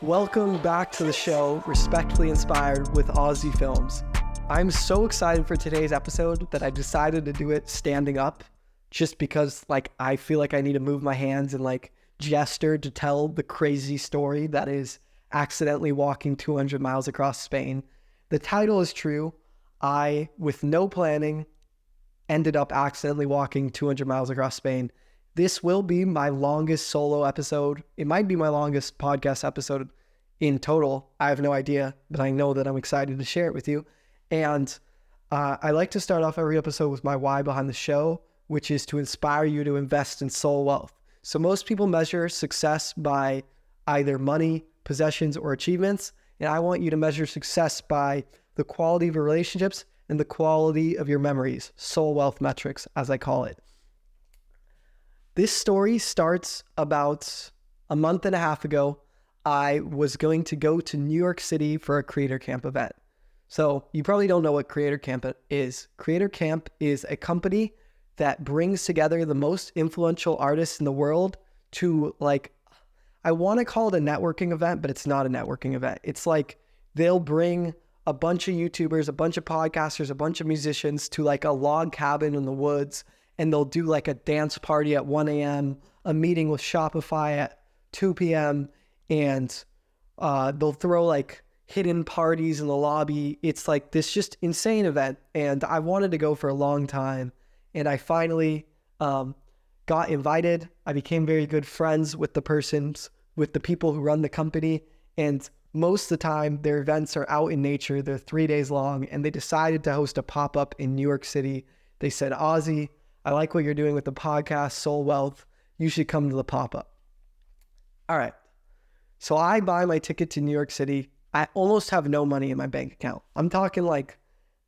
Welcome back to the show, Respectfully Inspired with Aussie Films. I'm so excited for today's episode that I decided to do it standing up just because I feel like I need to move my hands and gesture to tell the crazy story that is accidentally walking 200 miles across Spain. The title is true. I, with no planning, ended up accidentally walking 200 miles across Spain. This will be my longest solo episode. It might be my longest podcast episode in total. I have no idea, but I know that I'm excited to share it with you. And I like to start off every episode with my why behind the show, which is to inspire you to invest in soul wealth. So most people measure success by either money, possessions, or achievements. And I want you to measure success by the quality of your relationships and the quality of your memories, soul wealth metrics, as I call it. This story starts about a month and a half ago. I was going to go to New York City for a Creator Camp event. So you probably don't know what Creator Camp is. Creator Camp is a company that brings together the most influential artists in the world to I want to call it a networking event, but it's not a networking event. It's they'll bring a bunch of YouTubers, a bunch of podcasters, a bunch of musicians to a log cabin in the woods, and they'll do a dance party at 1 a.m., a meeting with Shopify at 2 p.m., and they'll throw hidden parties in the lobby. It's this just insane event, and I wanted to go for a long time, and I finally got invited. I became very good friends with the people who run the company, and most of the time their events are out in nature. They're 3 days long, and they decided to host a pop-up in New York City. They said, Ozzy, I like what you're doing with the podcast, Soul Wealth. You should come to the pop-up. All right. So I buy my ticket to New York City. I almost have no money in my bank account. I'm talking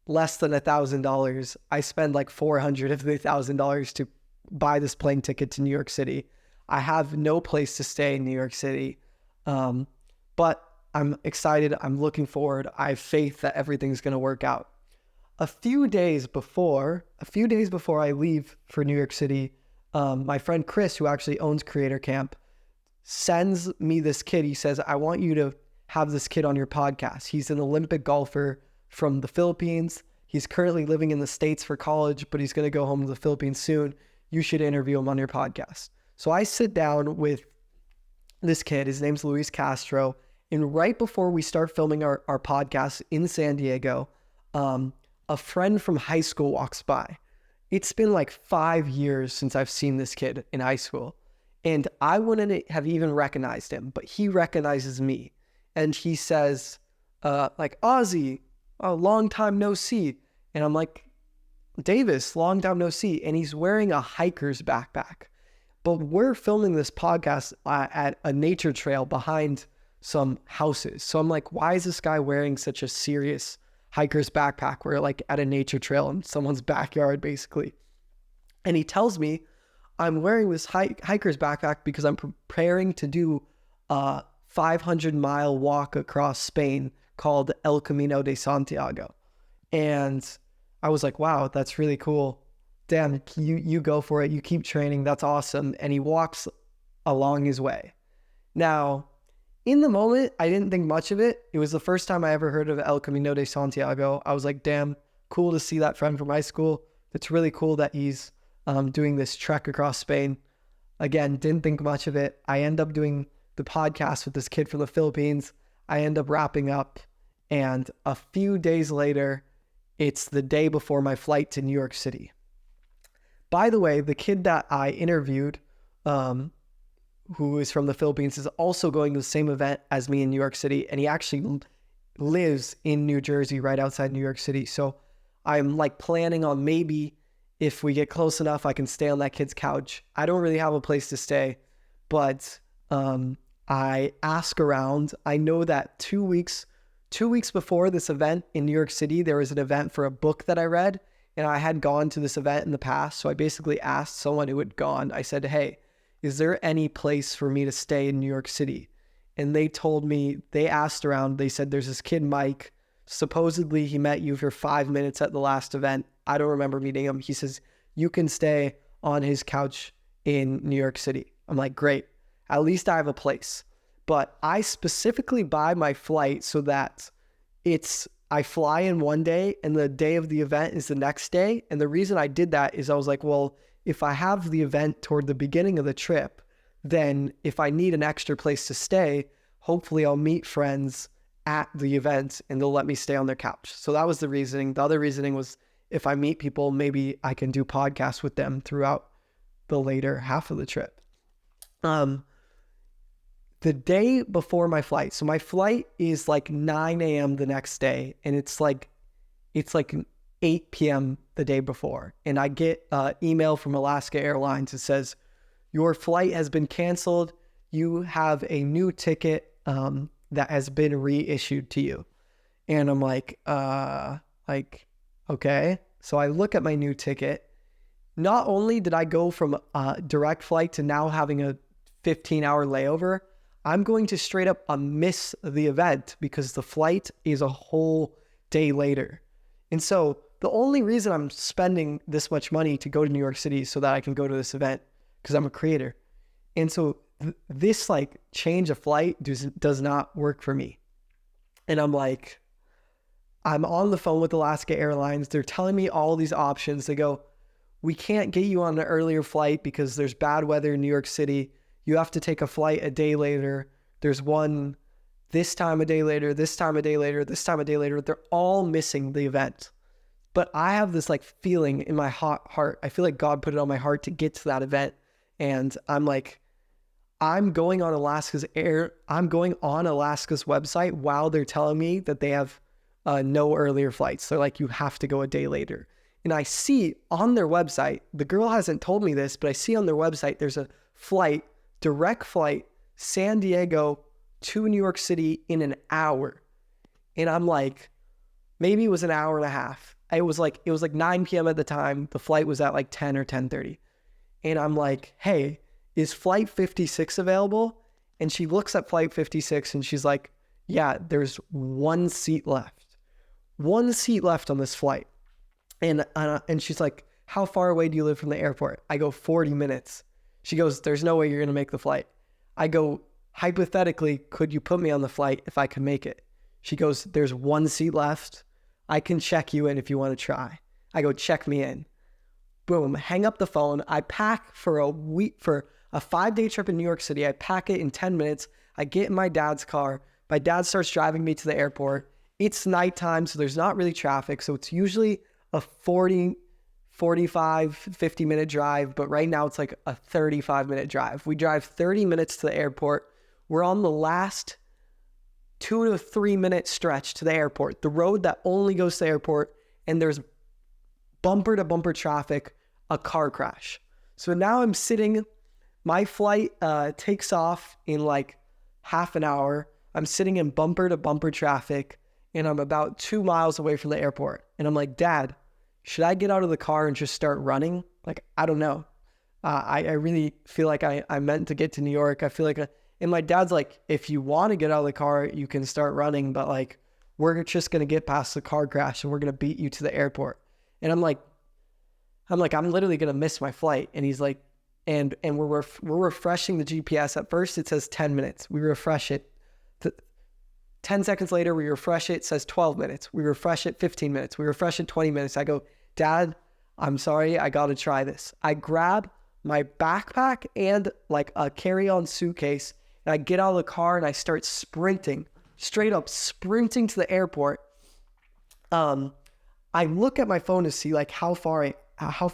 less than $1,000. I spend $400 of the $1,000 to buy this plane ticket to New York City. I have no place to stay in New York City. But I'm excited. I'm looking forward. I have faith that everything's going to work out. A few days before I leave for New York City, my friend Chris, who actually owns Creator Camp, sends me this kid. He says, I want you to have this kid on your podcast. He's an Olympic golfer from the Philippines. He's currently living in the States for college, but he's going to go home to the Philippines soon. You should interview him on your podcast. So I sit down with this kid. His name's Luis Castro. And right before we start filming our podcast in San Diego, a friend from high school walks by. It's been 5 years since I've seen this kid in high school, and I wouldn't have even recognized him, but he recognizes me. And he says, Ozzy, long time no see. And I'm like, Davis, long time no see. And he's wearing a hiker's backpack. But we're filming this podcast at a nature trail behind some houses. So I'm like, why is this guy wearing such a serious hiker's backpack? We're at a nature trail in someone's backyard, basically. And he tells me I'm wearing this hiker's backpack because I'm preparing to do a 500-mile walk across Spain called El Camino De Santiago. And I was like, wow, that's really cool. Damn, you go for it. You keep training. That's awesome. And he walks along his way. Now, in the moment, I didn't think much of it. It was the first time I ever heard of El Camino de Santiago. I was like, damn, cool to see that friend from high school. It's really cool that he's doing this trek across Spain. Again, didn't think much of it. I end up doing the podcast with this kid from the Philippines. I end up wrapping up. And a few days later, it's the day before my flight to New York City. By the way, the kid that I interviewed, who is from the Philippines, is also going to the same event as me in New York City. And he actually lives in New Jersey, right outside New York City. So I'm planning on maybe if we get close enough, I can stay on that kid's couch. I don't really have a place to stay, but I ask around. I know that 2 weeks before this event in New York City, there was an event for a book that I read, and I had gone to this event in the past. So I basically asked someone who had gone. I said, hey, is there any place for me to stay in New York City? And they told me, they asked around, they said, there's this kid, Mike. Supposedly he met you for 5 minutes at the last event. I don't remember meeting him. He says, you can stay on his couch in New York City. I'm like, great. At least I have a place. but I specifically buy my flight so that I fly in one day and the day of the event is the next day. And the reason I did that is I was like, well, if I have the event toward the beginning of the trip, then if I need an extra place to stay, hopefully I'll meet friends at the event and they'll let me stay on their couch. So that was the reasoning. The other reasoning was if I meet people, maybe I can do podcasts with them throughout the later half of the trip. The day before my flight, so my flight is like 9 a.m. the next day, and it's like 8 p.m. the day before. And I get an email from Alaska Airlines that says, your flight has been canceled. You have a new ticket that has been reissued to you. And I'm like, okay. So I look at my new ticket. Not only did I go from a direct flight to now having a 15-hour layover, I'm going to straight up miss the event because the flight is a whole day later. And so the only reason I'm spending this much money to go to New York City is so that I can go to this event because I'm a creator. And so this like change of flight does not work for me. And I'm on the phone with Alaska Airlines. They're telling me all these options. They go, we can't get you on an earlier flight because there's bad weather in New York City. You have to take a flight a day later. There's one this time a day later, this time a day later, this time a day later. They're all missing the event. But I have this like feeling in my heart. I feel like God put it on my heart to get to that event. And I'm like, I'm going on Alaska's website while they're telling me that they have no earlier flights. They're like, you have to go a day later. And I see on their website, the girl hasn't told me this, but I see on their website, there's a direct flight, San Diego to New York City in an hour. And I'm like, maybe it was an hour and a half. It was like 9 p.m. at the time. The flight was at like 10 or 10:30. And I'm like, hey, is flight 56 available? And she looks at flight 56 and she's like, yeah, there's one seat left. One seat left on this flight. And she's like, how far away do you live from the airport? I go, 40 minutes. She goes, there's no way you're going to make the flight. I go, hypothetically, could you put me on the flight if I could make it? She goes, there's one seat left. I can check you in if you want to try. I go, check me in. Boom, hang up the phone. I pack for a 5-day trip in New York City. I pack it in 10 minutes. I get in my dad's car. My dad starts driving me to the airport. It's nighttime, so there's not really traffic. So it's usually a 45, 50-minute drive, but right now it's like a 35-minute drive. We drive 30 minutes to the airport. We're on the last 2 to 3 minute stretch to the airport, the road that only goes to the airport, and there's bumper to bumper traffic, a car crash. So now I'm sitting, my flight takes off in like half an hour. I'm sitting in bumper to bumper traffic, and I'm about 2 miles away from the airport. And I'm like, Dad, should I get out of the car and just start running? Like, I don't know. I really feel like I meant to get to New York. I feel like, and my dad's like, if you want to get out of the car, you can start running, but like, we're just going to get past the car crash and we're going to beat you to the airport. And I'm literally going to miss my flight. And he's like, and we're refreshing the GPS. At first it says 10 minutes. We refresh it. 10 seconds later, we refresh it. It says 12 minutes. We refresh it 15 minutes. We refresh it 20 minutes. I go, Dad, I'm sorry. I got to try this. I grab my backpack and like a carry-on suitcase, and I get out of the car and I start sprinting, straight up sprinting to the airport. I look at my phone to see like how far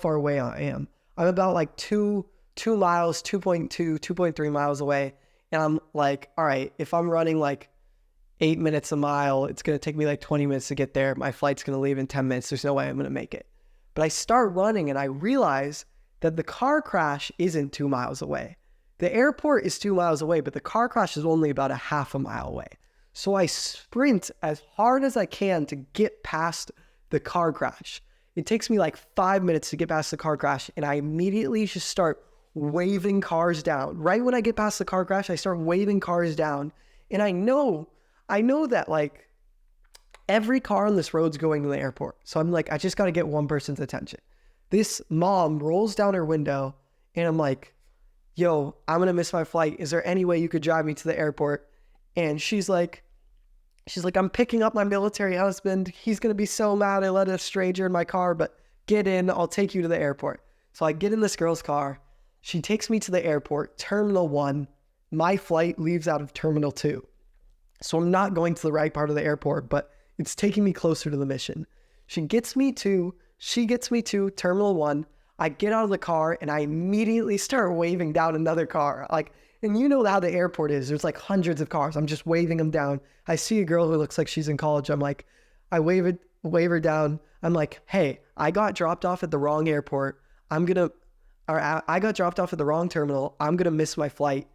away I am. I'm about like 2 miles, 2.3 miles away. And I'm like, all right, if I'm running like 8 minutes a mile, it's going to take me like 20 minutes to get there. My flight's going to leave in 10 minutes. There's no way I'm going to make it. But I start running and I realize that the car crash isn't 2 miles away. The airport is 2 miles away, but the car crash is only about a half a mile away. So I sprint as hard as I can to get past the car crash. It takes me like 5 minutes to get past the car crash, and I immediately just start waving cars down. Right when I get past the car crash, I start waving cars down. And I know that like every car on this road's going to the airport. So I'm like, I just got to get one person's attention. This mom rolls down her window and I'm like, yo, I'm going to miss my flight. Is there any way you could drive me to the airport? And she's like, I'm picking up my military husband. He's going to be so mad I let a stranger in my car, but get in. I'll take you to the airport. So I get in this girl's car. She takes me to the airport, Terminal 1. My flight leaves out of Terminal 2. So I'm not going to the right part of the airport, but it's taking me closer to the mission. She gets me to Terminal 1. I get out of the car and I immediately start waving down another car. And you know how the airport is. There's like hundreds of cars. I'm just waving them down. I see a girl who looks like she's in college. I'm like, I wave her down. I'm like, hey, I got dropped off at the wrong airport. I got dropped off at the wrong terminal. I'm going to miss my flight.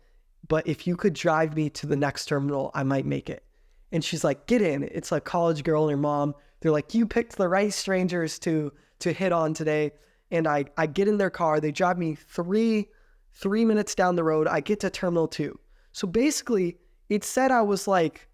But if you could drive me to the next terminal, I might make it. And she's like, get in. It's a college girl and her mom. They're like, you picked the right strangers to hit on today. And I get in their car. They drive me three minutes down the road. I get to Terminal 2. So basically, it said I was like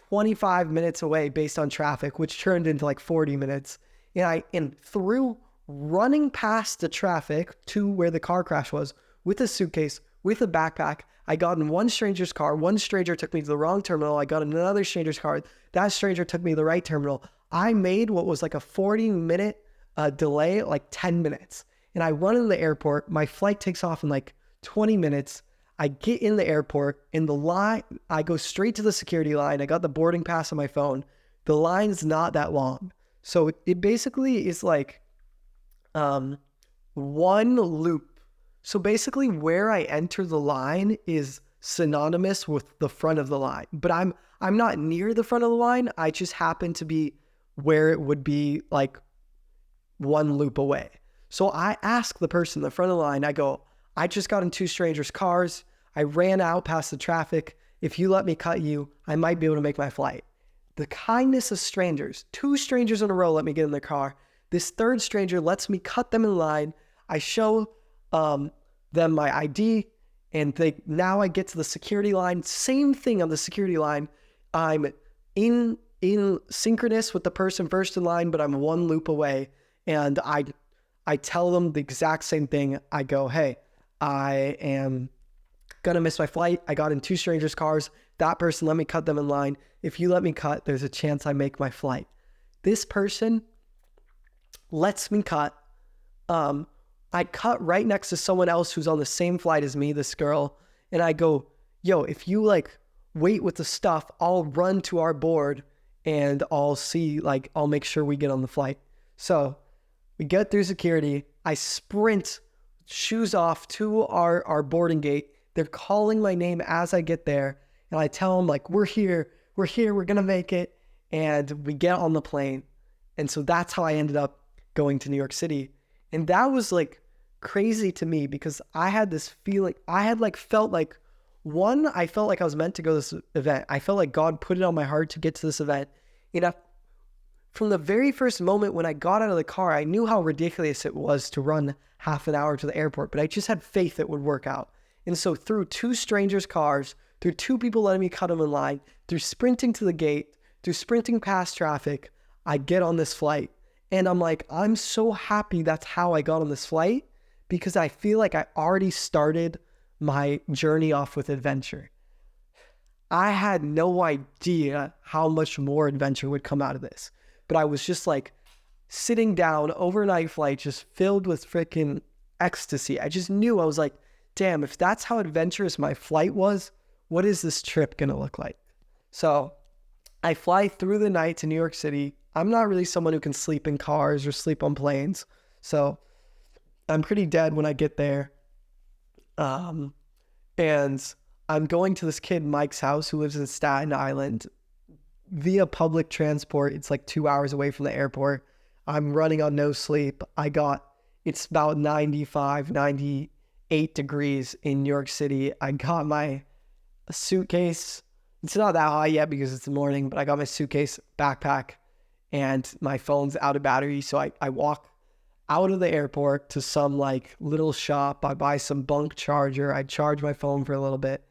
25 minutes away based on traffic, which turned into like 40 minutes. And through running past the traffic to where the car crash was with a suitcase, with a backpack, I got in one stranger's car. One stranger took me to the wrong terminal. I got in another stranger's car. That stranger took me to the right terminal. I made what was like a 40-minute delay, like 10 minutes. And I run in the airport. My flight takes off in like 20 minutes. I get in the airport. In the line, I go straight to the security line. I got the boarding pass on my phone. The line's not that long. So it basically is like one loop. So basically where I enter the line is synonymous with the front of the line. But I'm not near the front of the line. I just happen to be where it would be like one loop away. So I ask the person in the front of the line, I go, I just got in two strangers' cars. I ran out past the traffic. If you let me cut you, I might be able to make my flight. The kindness of strangers, two strangers in a row let me get in their car. This third stranger lets me cut them in line. I show them my ID, and now I get to the security line. Same thing on the security line. I'm in synchronous with the person first in line, but I'm one loop away. And I tell them the exact same thing. I go, hey, I am gonna miss my flight. I got in two strangers' cars. That person let me cut them in line. If you let me cut, there's a chance I make my flight. This person lets me cut. I cut right next to someone else who's on the same flight as me, this girl. And I go, yo, if you like wait with the stuff, I'll run to our board and I'll make sure we get on the flight. So we get through security. I sprint, shoes off to our boarding gate. They're calling my name as I get there. And I tell them like, we're here, we're going to make it. And we get on the plane. And so that's how I ended up going to New York City. And that was like crazy to me because I had this feeling, I felt like I was meant to go to this event. I felt like God put it on my heart to get to this event. From the very first moment when I got out of the car, I knew how ridiculous it was to run half an hour to the airport, but I just had faith it would work out. And so through two strangers' cars, through two people letting me cut them in line, through sprinting to the gate, through sprinting past traffic, I get on this flight. And I'm like, I'm so happy that's how I got on this flight because I feel like I already started my journey off with adventure. I had no idea how much more adventure would come out of this. But I was just like sitting down, overnight flight, just filled with freaking ecstasy. I just knew, I was like, damn, if that's how adventurous my flight was, what is this trip going to look like? So I fly through the night to New York City. I'm not really someone who can sleep in cars or sleep on planes. So I'm pretty dead when I get there. And I'm going to this kid, Mike's house, who lives in Staten Island via public transport. It's like 2 hours away from the airport. I'm running on no sleep. It's about 95, 98 degrees in New York City. I got my suitcase. It's not that hot yet because it's the morning, but I got my suitcase, backpack, and my phone's out of battery. So I walk out of the airport to some like little shop. I buy some bunk charger. I charge my phone for a little bit.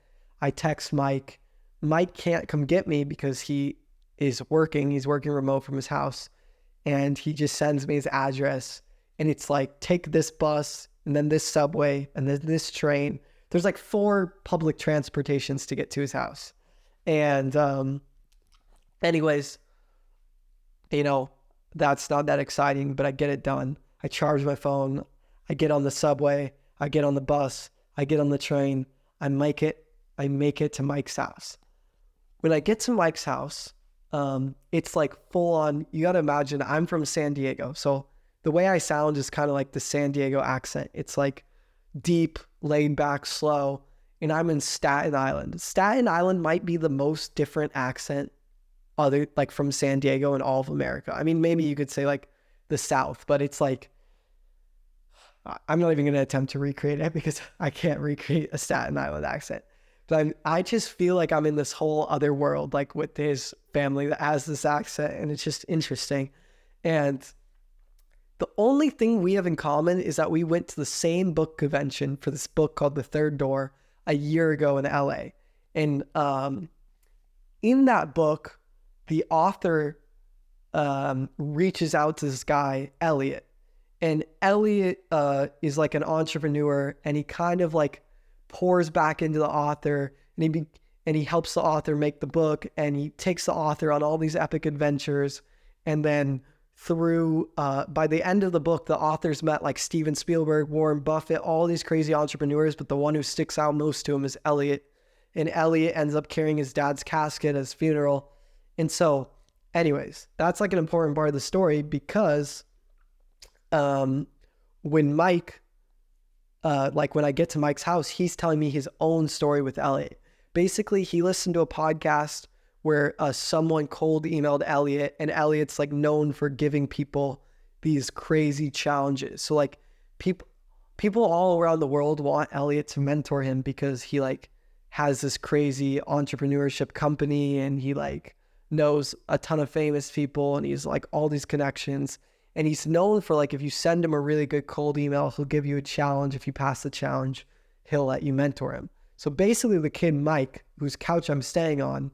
I text Mike. Mike can't come get me because he is working. He's working remote from his house. And he just sends me his address. And it's like, take this bus and then this subway and then this train there's like 4 public transportations to get to his house. And anyways, you know, that's not that exciting, but I get it done. I charge my phone. I get on the subway. I get on the bus. I get on the train. I make it to Mike's house. When I get to Mike's house, it's like full on, you got to imagine I'm from San Diego. So the way I sound is kind of like the San Diego accent. It's like deep, laid back, slow. And I'm in Staten Island. Staten Island might be the most different accent other like from San Diego in all of America. I mean, maybe you could say like the South, but it's like, I'm not even going to attempt to recreate it because I can't recreate a Staten Island accent. But I just feel like I'm in this whole other world, like with his family that has this accent, and it's just interesting. And the only thing we have in common is that we went to the same book convention for this book called The Third Door a year ago in LA. And in that book, the author reaches out to this guy, Elliot. And Elliot is like an entrepreneur, and he kind of like pours back into the author, and he helps the author make the book, and he takes the author on all these epic adventures. And then through by the end of the book, the author's met like Steven Spielberg, Warren Buffett, all these crazy entrepreneurs, but the one who sticks out most to him is Elliot. And Elliot ends up carrying his dad's casket at his funeral. And so anyways, that's like an important part of the story, because when Mike, like when I get to Mike's house, he's telling me his own story with Elliot. Basically, he listened to a podcast where someone cold emailed Elliot, and Elliot's like known for giving people these crazy challenges. So like people all around the world want Elliot to mentor him because he like has this crazy entrepreneurship company, and he like knows a ton of famous people, and he's like all these connections. And he's known for like, if you send him a really good cold email, he'll give you a challenge. If you pass the challenge, he'll let you mentor him. So basically the kid, Mike, whose couch I'm staying on,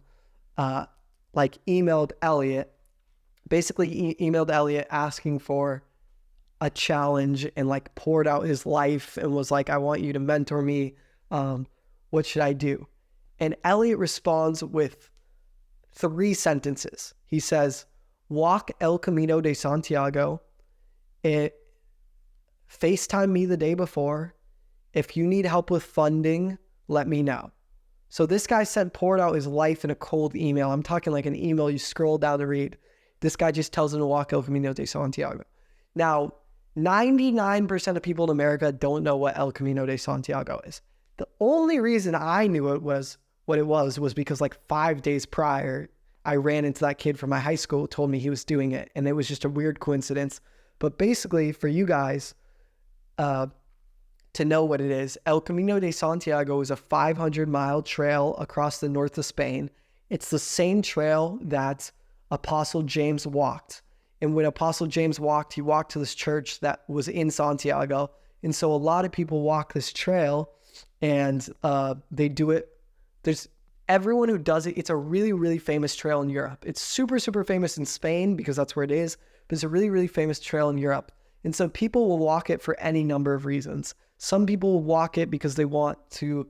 like emailed Elliot, emailed Elliot asking for a challenge, and like poured out his life and was like, I want you to mentor me. What should I do? And Elliot responds with 3 sentences. He says, walk El Camino de Santiago. FaceTime me the day before. If you need help with funding, let me know. So this guy poured out his life in a cold email. I'm talking like an email you scroll down to read. This guy just tells him to walk El Camino de Santiago. Now, 99% of people in America don't know what El Camino de Santiago is. The only reason I knew it was what it was because like 5 days prior, I ran into that kid from my high school who told me he was doing it, and it was just a weird coincidence. But basically, for you guys to know what it is, El Camino de Santiago is a 500-mile trail across the north of Spain. It's the same trail that Apostle James walked. And when Apostle James walked, he walked to this church that was in Santiago. And so a lot of people walk this trail, and they do it. There's everyone who does it. It's a really, really famous trail in Europe. It's super, super famous in Spain because that's where it is, but it's a really, really famous trail in Europe. And so people will walk it for any number of reasons. Some people will walk it because they want to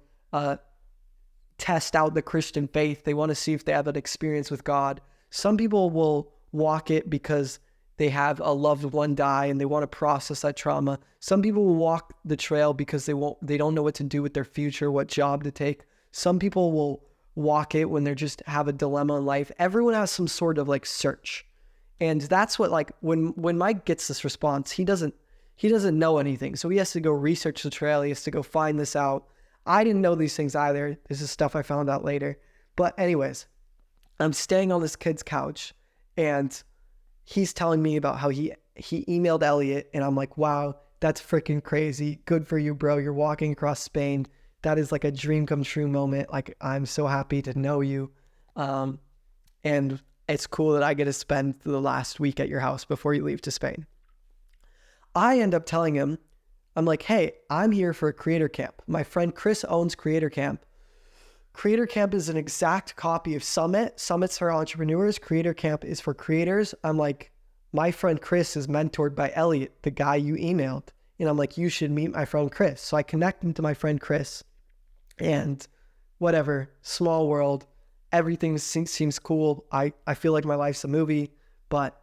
test out the Christian faith. They want to see if they have an experience with God. Some people will walk it because they have a loved one die and they want to process that trauma. Some people will walk the trail because they don't know what to do with their future, what job to take. Some people will walk it when they just have a dilemma in life. Everyone has some sort of like search. And that's what, like, when Mike gets this response, he doesn't know anything. So he has to go research the trail. He has to go find this out. I didn't know these things either. This is stuff I found out later. But anyways, I'm staying on this kid's couch, and he's telling me about how he emailed Elliot, and I'm like, wow, that's freaking crazy. Good for you, bro. You're walking across Spain. That is like a dream come true moment. Like, I'm so happy to know you. And it's cool that I get to spend the last week at your house before you leave to Spain. I end up telling him, I'm like, hey, I'm here for a creator camp. My friend Chris owns Creator Camp. Creator Camp is an exact copy of Summit. Summit's for entrepreneurs. Creator Camp is for creators. I'm like, my friend Chris is mentored by Elliot, the guy you emailed. And I'm like, you should meet my friend Chris. So I connect him to my friend Chris. and whatever, small world, everything seems cool. I feel like my life's a movie, but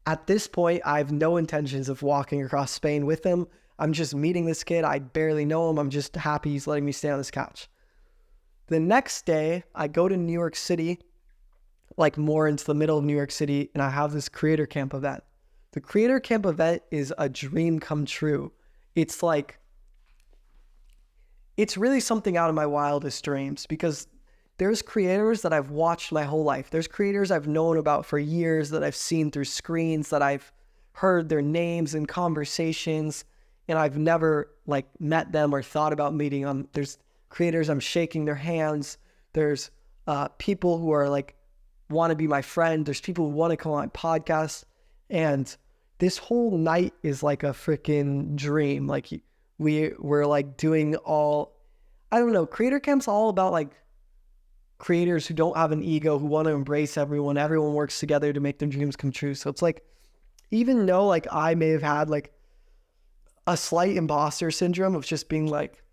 at this point, I have no intentions of walking across Spain with him. I'm just meeting this kid. I barely know him. I'm just happy he's letting me stay on this couch. The next day, I go to New York City, like more into the middle of New York City, and I have this creator camp event. The creator camp event is a dream come true. It's like, it's really something out of my wildest dreams, because there's creators that I've watched my whole life. There's creators I've known about for years that I've seen through screens, that I've heard their names in conversations, and I've never like met them or thought about meeting them. There's creators I'm shaking their hands. There's people who are like, want to be my friend. There's people who want to come on my podcast. And this whole night is like a freaking dream. Like we're like doing all, I don't know, creator camp's all about like creators who don't have an ego, who want to embrace everyone. Everyone works together to make their dreams come true. So it's like, even though like I may have had like a slight imposter syndrome of just being like,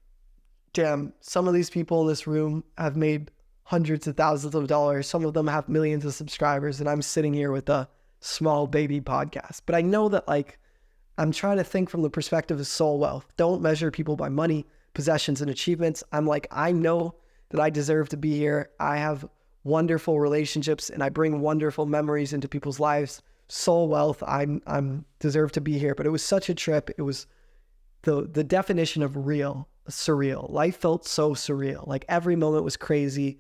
damn, some of these people in this room have made hundreds of thousands of dollars. Some of them have millions of subscribers, and I'm sitting here with a small baby podcast. But I know that like, I'm trying to think from the perspective of soul wealth. Don't measure people by money, possessions, and achievements. I'm like, I know that I deserve to be here. I have wonderful relationships, and I bring wonderful memories into people's lives. Soul wealth, I'm deserve to be here. But it was such a trip. It was the definition of real, surreal. Life felt so surreal. Like every moment was crazy.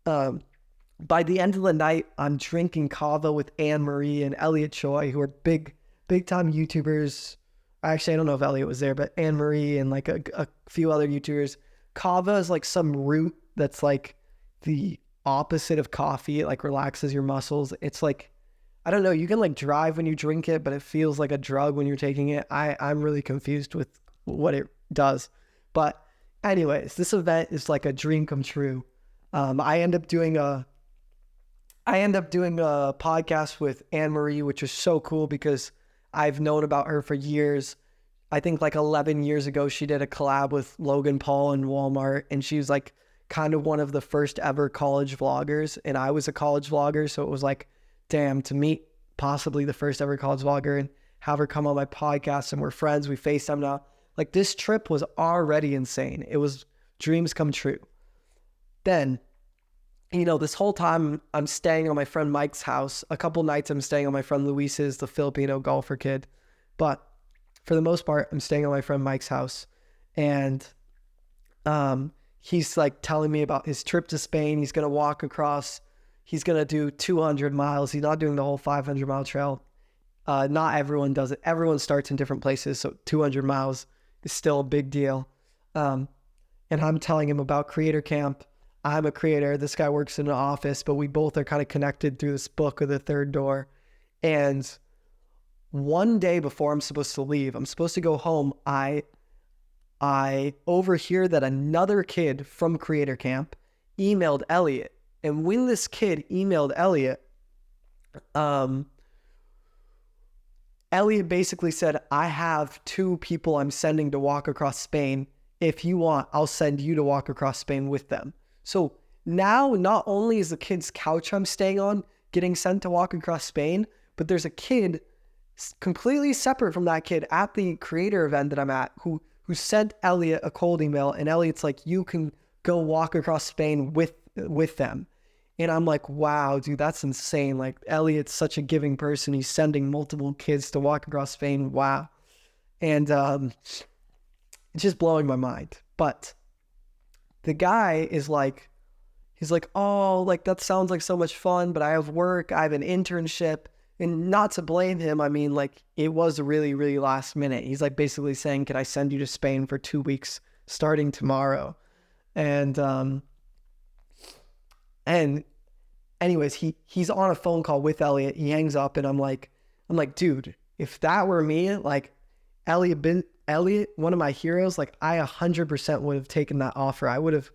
By the end of the night, I'm drinking kava with Anne Marie and Elliot Choi, who are big time YouTubers. Actually, I don't know if Elliot was there, but Anne Marie and like a few other YouTubers. Kava is like some root that's like the opposite of coffee. It like relaxes your muscles. It's like, I don't know, you can like drive when you drink it, but it feels like a drug when you're taking it. I'm really confused with what it does. But anyways, this event is like a dream come true. I end up doing a podcast with Anne Marie, which was so cool because I've known about her for years. I think like 11 years ago, she did a collab with Logan Paul and Walmart, and she was like kind of one of the first ever college vloggers, and I was a college vlogger, so it was like, damn, to meet possibly the first ever college vlogger and have her come on my podcast, and we're friends. We FaceTime now. Like this trip was already insane. It was dreams come true. Then, you know, this whole time I'm staying on my friend Mike's house. A couple nights I'm staying on my friend Luis's, the Filipino golfer kid. But for the most part, I'm staying on my friend Mike's house. And he's like telling me about his trip to Spain. He's going to walk across. He's going to do 200 miles. He's not doing the whole 500-mile trail. Not everyone does it. Everyone starts in different places. So 200 miles is still a big deal. And I'm telling him about Creator Camp. I'm a creator. This guy works in an office, but we both are kind of connected through this book of The Third Door. And one day before I'm supposed to leave, I'm supposed to go home, I overhear that another kid from Creator Camp emailed Elliot. And when this kid emailed Elliot, Elliot basically said, I have 2 people I'm sending to walk across Spain. If you want, I'll send you to walk across Spain with them. So now not only is the kid's couch I'm staying on getting sent to walk across Spain, but there's a kid completely separate from that kid at the creator event that I'm at who sent Elliot a cold email, and Elliot's like, you can go walk across Spain with them. And I'm like, wow, dude, that's insane. Like Elliot's such a giving person. He's sending multiple kids to walk across Spain. Wow. And it's just blowing my mind. But the guy is like, he's like, oh, like that sounds like so much fun, but I have work, I have an internship. And not to blame him, I mean, like it was really, really last minute. He's like basically saying, can I send you to Spain for 2 weeks starting tomorrow? And anyways, he's on a phone call with Elliot. He hangs up, and I'm like, dude, if that were me, like Elliot, one of my heroes, like I 100% would have taken that offer. I would have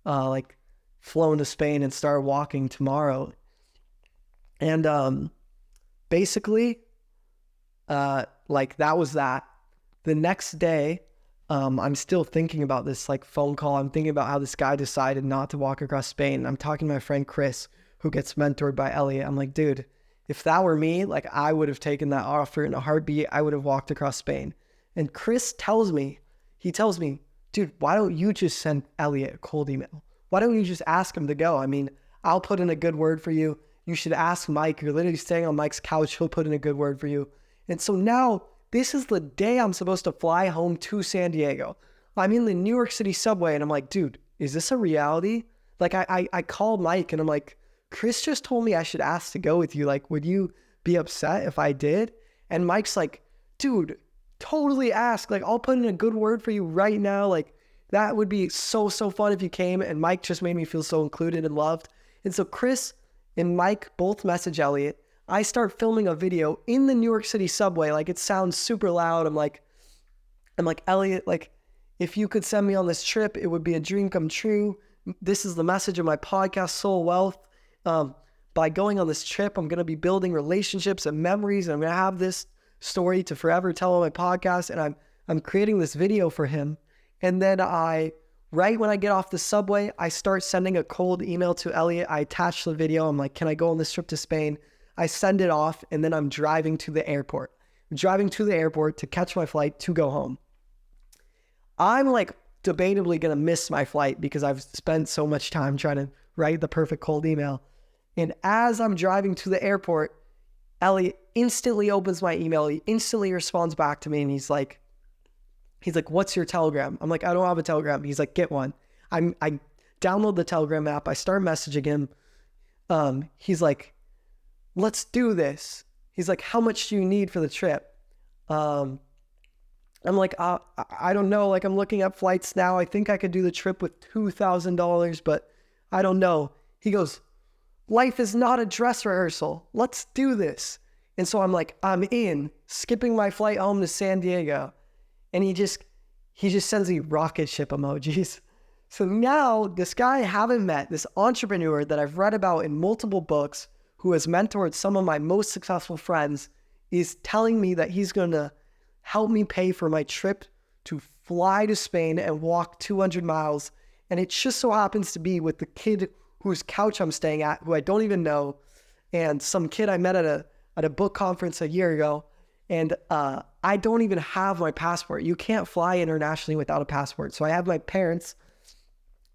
like flown to Spain and started walking tomorrow. And basically, like that was that. The next day, I'm still thinking about this like phone call. I'm thinking about how this guy decided not to walk across Spain. I'm talking to my friend Chris, who gets mentored by Elliot. I'm like, dude, if that were me, like I would have taken that offer in a heartbeat. I would have walked across Spain. And Chris tells me, dude, why don't you just send Elliot a cold email? Why don't you just ask him to go? I mean, I'll put in a good word for you. You should ask Mike. You're literally staying on Mike's couch. He'll put in a good word for you. And so now this is the day I'm supposed to fly home to San Diego. I'm in the New York City subway and I'm like, dude, is this a reality? Like I called Mike and I'm like, Chris just told me I should ask to go with you. Like, would you be upset if I did? And Mike's like, dude, totally ask. Like, I'll put in a good word for you right now. Like, that would be so fun if you came. And Mike just made me feel so included and loved. And so Chris and Mike both message Elliot. I start filming a video in the New York City subway. Like, it sounds super loud. I'm like, Elliot, like, if you could send me on this trip, it would be a dream come true. This is the message of my podcast, Soul Wealth. By going on this trip, I'm going to be building relationships and memories. And I'm going to have this story to forever tell on my podcast. And I'm creating this video for him. And then right when I get off the subway, I start sending a cold email to Elliot. I attach the video. I'm like, can I go on this trip to Spain? I send it off, and then I'm driving to the airport. I'm driving to the airport to catch my flight to go home. I'm like debatably going to miss my flight because I've spent so much time trying to write the perfect cold email. And as I'm driving to the airport, Elliot instantly opens my email. He instantly responds back to me, and he's like, what's your Telegram? I'm like, I don't have a Telegram. He's like, get one. I download the Telegram app. I start messaging him. He's like, let's do this. He's like, how much do you need for the trip? I'm like, I don't know. Like, I'm looking at flights now. I think I could do the trip with $2,000, but I don't know. He goes, life is not a dress rehearsal. Let's do this. And so I'm like, I'm in, skipping my flight home to San Diego. And he just sends me rocket ship emojis. So now this guy I haven't met, this entrepreneur that I've read about in multiple books, who has mentored some of my most successful friends, is telling me that he's going to help me pay for my trip to fly to Spain and walk 200 miles. And it just so happens to be with the kid whose couch I'm staying at, who I don't even know, and some kid I met at a book conference a year ago. And I don't even have my passport. You can't fly internationally without a passport. So I have my parents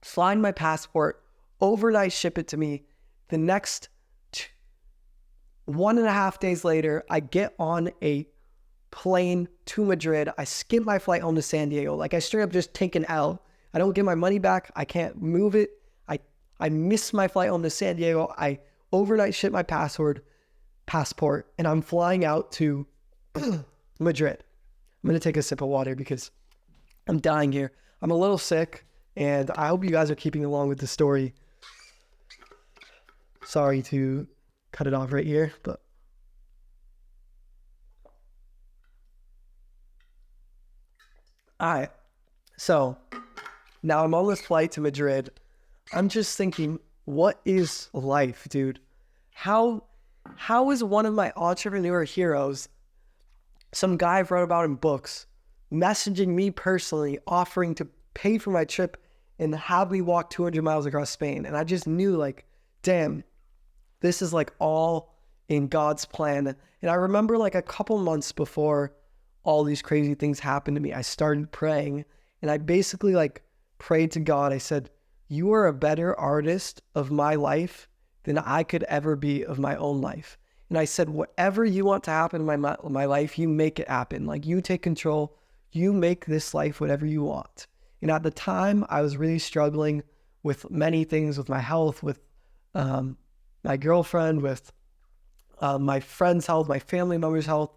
find my passport, overnight ship it to me. The next 1.5 days later, I get on a plane to Madrid. I skip my flight home to San Diego. Like, I straight up just take an L. I don't get my money back. I can't move it. I miss my flight home to San Diego. I overnight ship my passport, and I'm flying out to Madrid. I'm going to take a sip of water because I'm dying here. I'm a little sick, and I hope you guys are keeping along with the story. Sorry to cut it off right here, but all right. So now I'm on this flight to Madrid. I'm just thinking, what is life, dude? How is one of my entrepreneur heroes, some guy I've read about in books, messaging me personally, offering to pay for my trip and have me walk 200 miles across Spain? And I just knew, like, damn, this is like all in God's plan. And I remember like a couple months before all these crazy things happened to me, I started praying, and I basically like prayed to God. I said, you are a better artist of my life than I could ever be of my own life. And I said, whatever you want to happen in my life, you make it happen. Like, you take control. You make this life whatever you want. And at the time, I was really struggling with many things, with my health, with my girlfriend, with my friend's health, my family members' health.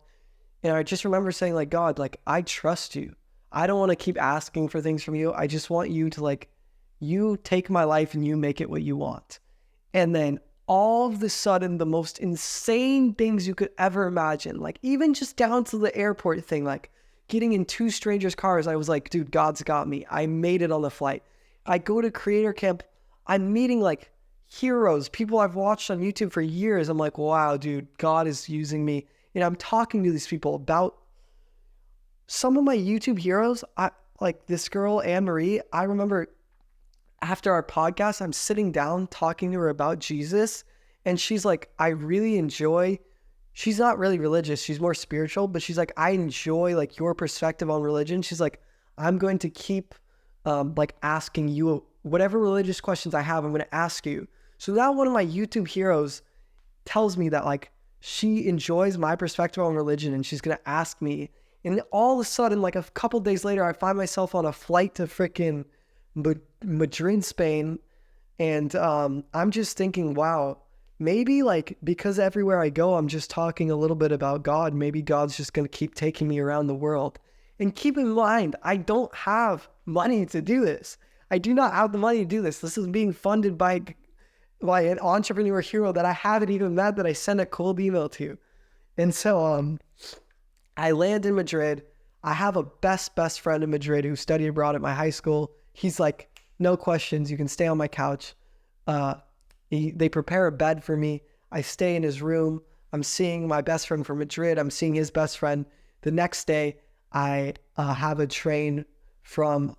And I just remember saying, like, God, like, I trust you. I don't want to keep asking for things from you. I just want you to, like, you take my life and you make it what you want. And then all of a sudden, the most insane things you could ever imagine, like even just down to the airport thing, like getting in two strangers' cars, I was like, dude, God's got me. I made it on the flight. I go to creator camp. I'm meeting like heroes, people I've watched on YouTube for years. I'm like, wow, dude, God is using me. And I'm talking to these people about some of my YouTube heroes. like this girl, Anne Marie, I remember after our podcast, I'm sitting down talking to her about Jesus. And she's like, I really enjoy, she's not really religious. She's more spiritual, but she's like, I enjoy like your perspective on religion. She's like, I'm going to keep like asking you whatever religious questions I have, I'm going to ask you. So now one of my YouTube heroes tells me that like she enjoys my perspective on religion and she's going to ask me. And all of a sudden, like a couple days later, I find myself on a flight to freaking Madrid, Spain. And I'm just thinking, wow, maybe like because everywhere I go, I'm just talking a little bit about God. Maybe God's just going to keep taking me around the world. And keep in mind, I don't have money to do this. I do not have the money to do this. This is being funded by an entrepreneur hero that I haven't even met, that I sent a cold email to. And so I land in Madrid. I have a best friend in Madrid who studied abroad at my high school. He's like, no questions, you can stay on my couch. They prepare a bed for me. I stay in his room. I'm seeing my best friend from Madrid. I'm seeing his best friend. The next day, I have a train from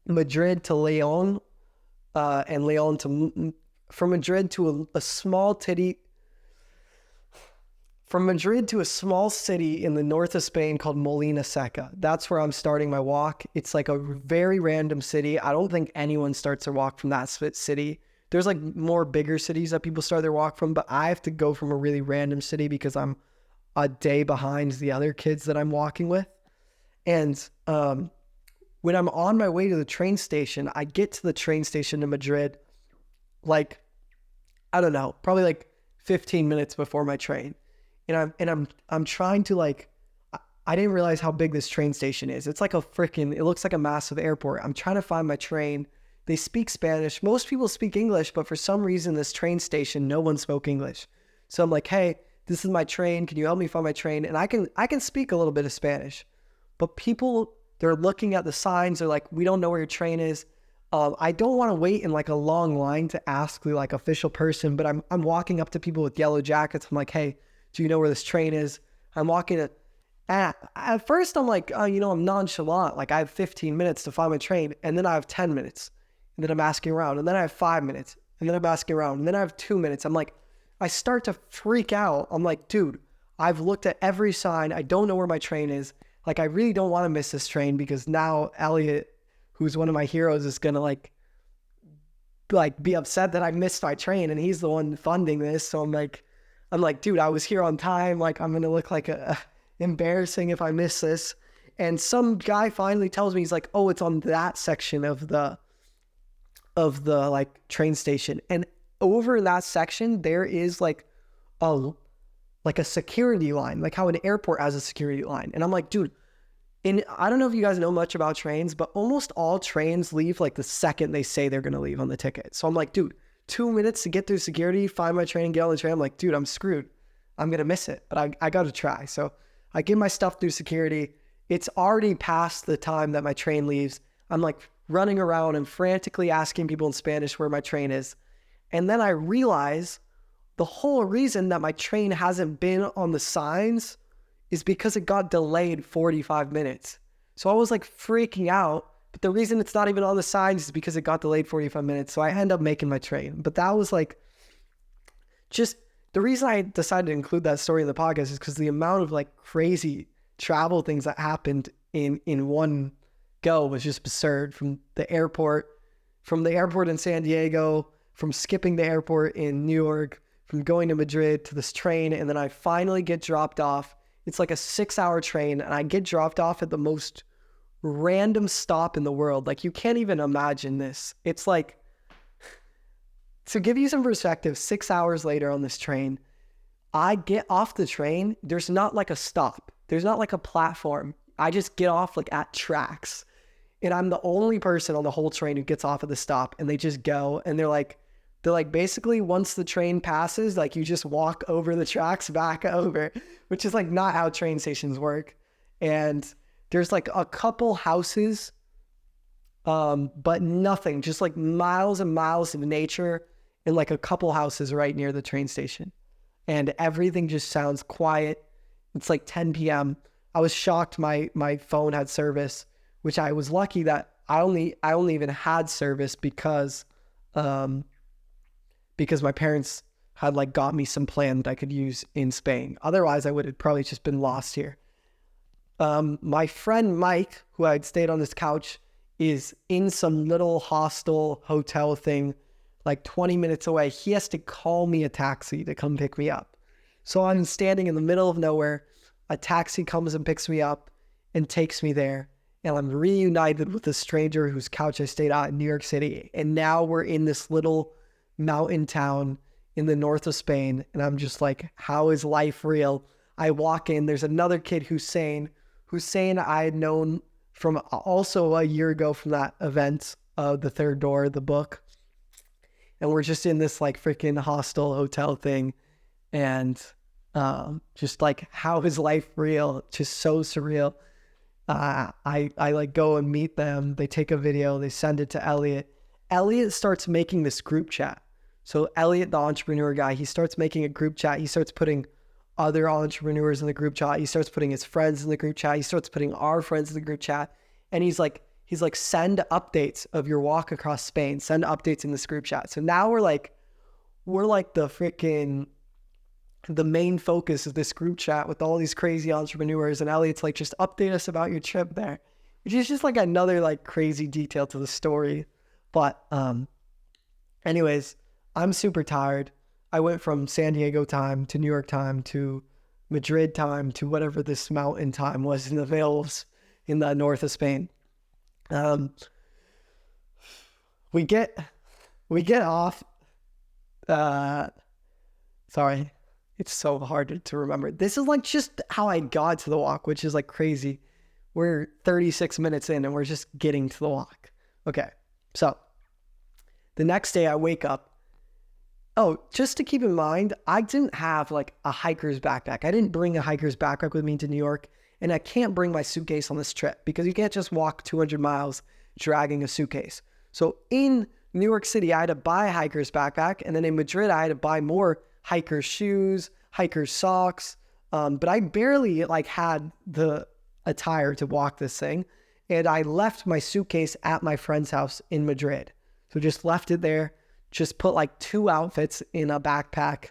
Madrid to Leon, and Leon to, from Madrid to a small city, from Madrid to a small city in the north of Spain called Molina Seca. That's where I'm starting my walk. It's like a very random city. I don't think anyone starts their walk from that city. There's like more bigger cities that people start their walk from, but I have to go from a really random city because I'm a day behind the other kids that I'm walking with. And when I'm on my way to the train station, I get to the train station in Madrid, like, I don't know, probably like 15 minutes before my train. And I'm trying to like, I didn't realize how big this train station is. It's like it looks like a massive airport. I'm trying to find my train. They speak Spanish. Most people speak English, but for some reason, this train station, no one spoke English. So I'm like, hey, this is my train. Can you help me find my train? And I can speak a little bit of Spanish, but people, they're looking at the signs. They're like, we don't know where your train is. I don't want to wait in like a long line to ask the like official person, but I'm walking up to people with yellow jackets. I'm like, hey, do you know where this train is? I'm walking at first I'm like, I'm nonchalant. Like I have 15 minutes to find my train. And then I have 10 minutes. And then I'm asking around. And then I have 5 minutes. And then I'm asking around. And then I have 2 minutes. I'm like, I start to freak out. I'm like, dude, I've looked at every sign. I don't know where my train is. Like, I really don't want to miss this train because now Elliot, who's one of my heroes, is going to like be upset that I missed my train. And he's the one funding this. So I'm like, dude, I was here on time. Like, I'm going to look like embarrassing if I miss this. And some guy finally tells me, he's like, oh, it's on that section of the like train station. And over that section, there is like a security line, like how an airport has a security line. And I'm like, dude, and I don't know if you guys know much about trains, but almost all trains leave like the second they say they're going to leave on the ticket. So I'm like, dude, 2 minutes to get through security, find my train, get on the train. I'm like, dude, I'm screwed. I'm going to miss it, but I got to try. So I get my stuff through security. It's already past the time that my train leaves. I'm like running around and frantically asking people in Spanish where my train is. And then I realize the whole reason that my train hasn't been on the signs is because it got delayed 45 minutes. So I was like freaking out, but the reason it's not even on the signs is because it got delayed 45 minutes. So I end up making my train. But that was like, just the reason I decided to include that story in the podcast is because the amount of like crazy travel things that happened in one go was just absurd. From the airport in San Diego, from skipping the airport in New York, from going to Madrid to this train. And then I finally get dropped off. It's like a 6-hour train, and I get dropped off at the most random stop in the world. Like, you can't even imagine this. It's like, to give you some perspective, 6 hours later on this train, I get off the train. There's not like a stop. There's not like a platform. I just get off like at tracks. And I'm the only person on the whole train who gets off at the stop, and they just go, and they're like basically once the train passes, like you just walk over the tracks back over, which is like not how train stations work. And there's like a couple houses, but nothing, just like miles and miles of nature and like a couple houses right near the train station. And everything just sounds quiet. It's like 10 p.m. I was shocked my phone had service, which I was lucky that I only even had service because my parents had like got me some plan that I could use in Spain. Otherwise, I would have probably just been lost here. My friend Mike, who I'd stayed on this couch, is in some little hostel hotel thing, like 20 minutes away. He has to call me a taxi to come pick me up. So I'm standing in the middle of nowhere. A taxi comes and picks me up and takes me there. And I'm reunited with a stranger whose couch I stayed at in New York City. And now we're in this little mountain town in the north of Spain. And I'm just like, how is life real? I walk in, there's another kid, Hussein I had known from also a year ago from that event of The Third Door, the book. And we're just in this like freaking hostel hotel thing. And just like, how is life real? Just so surreal. I like go and meet them. They take a video, they send it to Elliot. Elliot starts making this group chat. So Elliot, the entrepreneur guy, he starts making a group chat. He starts putting other entrepreneurs in the group chat. He starts putting his friends in the group chat. He starts putting our friends in the group chat. And he's like, send updates of your walk across Spain. Send updates in this group chat. So now we're like the main focus of this group chat with all these crazy entrepreneurs. And Elliot's like, just update us about your trip there, which is just like another like crazy detail to the story. But anyways, I'm super tired. I went from San Diego time to New York time to Madrid time to whatever this mountain time was in the Vales in the north of Spain. We get off. Sorry, it's so hard to remember. This is like just how I got to the walk, which is like crazy. We're 36 minutes in and we're just getting to the walk. Okay, so the next day I wake up. Oh, just to keep in mind, I didn't have like a hiker's backpack. I didn't bring a hiker's backpack with me to New York, and I can't bring my suitcase on this trip because you can't just walk 200 miles dragging a suitcase. So in New York City, I had to buy a hiker's backpack, and then in Madrid, I had to buy more hiker's shoes, hiker's socks, but I barely like had the attire to walk this thing, and I left my suitcase at my friend's house in Madrid. So just left it there. Just put like 2 outfits in a backpack.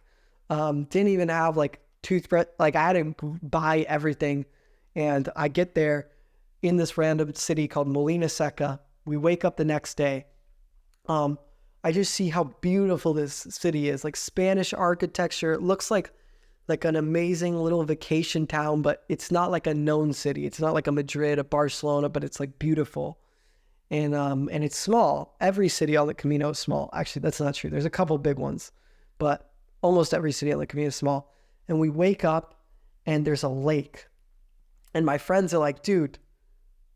Didn't even have like toothbrush. Like I had to buy everything. And I get there in this random city called Molina Seca. We wake up the next day. I just see how beautiful this city is. Like Spanish architecture. It looks like an amazing little vacation town, but it's not like a known city. It's not like a Madrid, a Barcelona, but it's like beautiful. And it's small. Every city on the Camino is small. Actually, that's not true. There's a couple big ones, but almost every city on the Camino is small. And we wake up and there's a lake. And my friends are like, dude,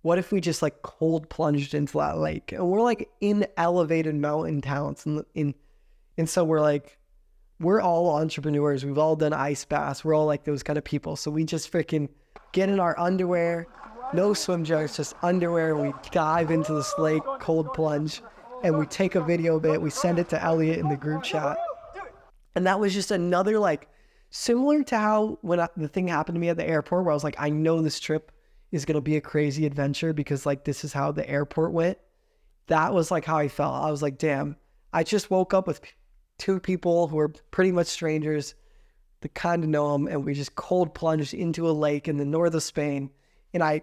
what if we just like cold plunged into that lake? And we're like in elevated mountain towns. And so we're like, we're all entrepreneurs. We've all done ice baths. We're all like those kind of people. So we just freaking get in our underwear. No swim jacks, just underwear. We dive into this lake, cold plunge, and we take a video of it. We send it to Elliot in the group chat. And that was just another, like, similar to how when the thing happened to me at the airport where I was like, I know this trip is going to be a crazy adventure because, like, this is how the airport went. That was, like, how I felt. I was like, damn, I just woke up with 2 people who are pretty much strangers that kind of know them, and we just cold plunged into a lake in the north of Spain. And I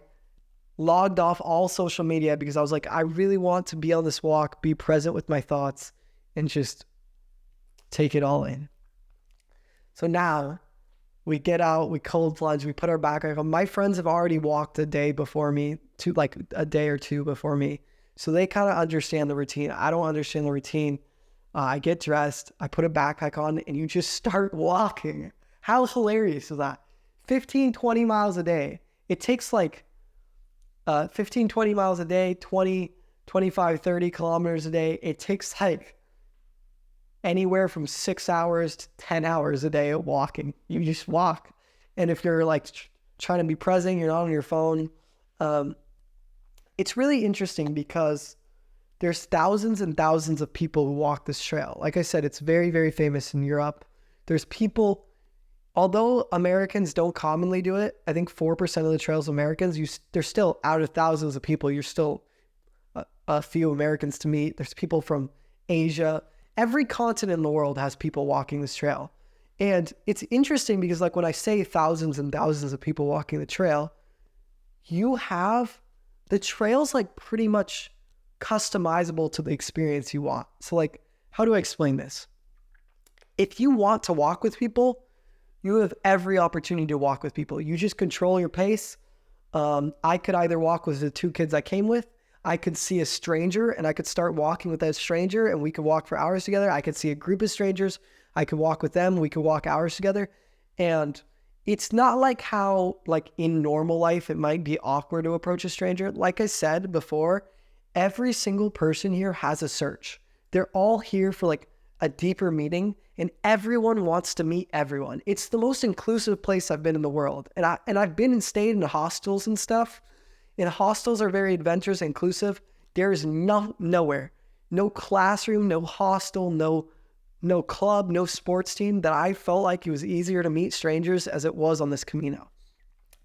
logged off all social media because I was like, I really want to be on this walk, be present with my thoughts, and just take it all in. So now we get out, we cold plunge, we put our backpack on. My friends have already walked a day before me, a day or 2 before me. So they kind of understand the routine. I don't understand the routine. I get dressed, I put a backpack on, and you just start walking. How hilarious is that? 15, 20 miles a day. It takes like 15, 20 miles a day, 20, 25, 30 kilometers a day. It takes like anywhere from 6 hours to 10 hours a day of walking. You just walk. And if you're like trying to be present, you're not on your phone. It's really interesting because there's thousands and thousands of people who walk this trail. Like I said, it's very, very famous in Europe. There's people although Americans don't commonly do it, I think 4% of the trails of Americans, there's still, out of thousands of people, you're still a few Americans to meet. There's people from Asia. Every continent in the world has people walking this trail. And it's interesting because like when I say thousands and thousands of people walking the trail, you have the trails like pretty much customizable to the experience you want. So like, how do I explain this? If you want to walk with people, you have every opportunity to walk with people. You just control your pace. I could either walk with the two kids I came with. I could see a stranger and I could start walking with that stranger and we could walk for hours together. I could see a group of strangers. I could walk with them. We could walk hours together. And it's not like how like in normal life, it might be awkward to approach a stranger. Like I said before, every single person here has a search. They're all here for like a deeper meeting, and everyone wants to meet everyone. It's the most inclusive place I've been in the world. And I've been and stayed in hostels and stuff. And hostels are very adventurous and inclusive. There is nowhere, no classroom, no hostel, no club, no sports team that I felt like it was easier to meet strangers as it was on this Camino.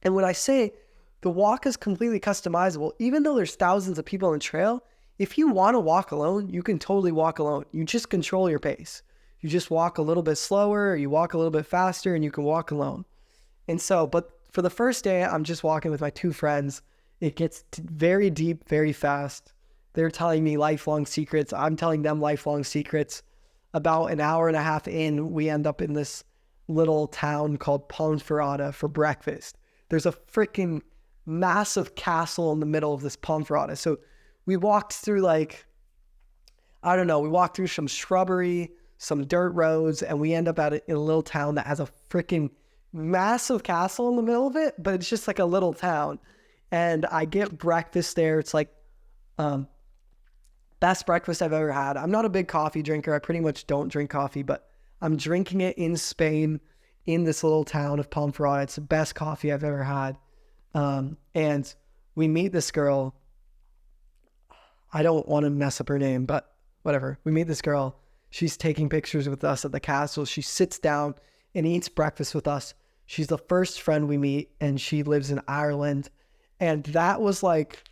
And when I say the walk is completely customizable, even though there's thousands of people on the trail, if you want to walk alone, you can totally walk alone. You just control your pace. You just walk a little bit slower, or you walk a little bit faster, and you can walk alone. And so, but for the first day, I'm just walking with my two friends. It gets very deep, very fast. They're telling me lifelong secrets. I'm telling them lifelong secrets. About an hour and a half in, we end up in this little town called Ponferrada for breakfast. There's a freaking massive castle in the middle of this Ponferrada. So we walked through like, I don't know, we walked through some shrubbery, some dirt roads, and we end up in a little town that has a freaking massive castle in the middle of it, but it's just like a little town. And I get breakfast there. It's like best breakfast I've ever had. I'm not a big coffee drinker. I pretty much don't drink coffee, but I'm drinking it in Spain in this little town of Ponferrada. It's the best coffee I've ever had. And we meet this girl. I don't want to mess up her name, but whatever. We meet this girl. She's taking pictures with us at the castle. She sits down and eats breakfast with us. She's the first friend we meet, and she lives in Ireland. And that was like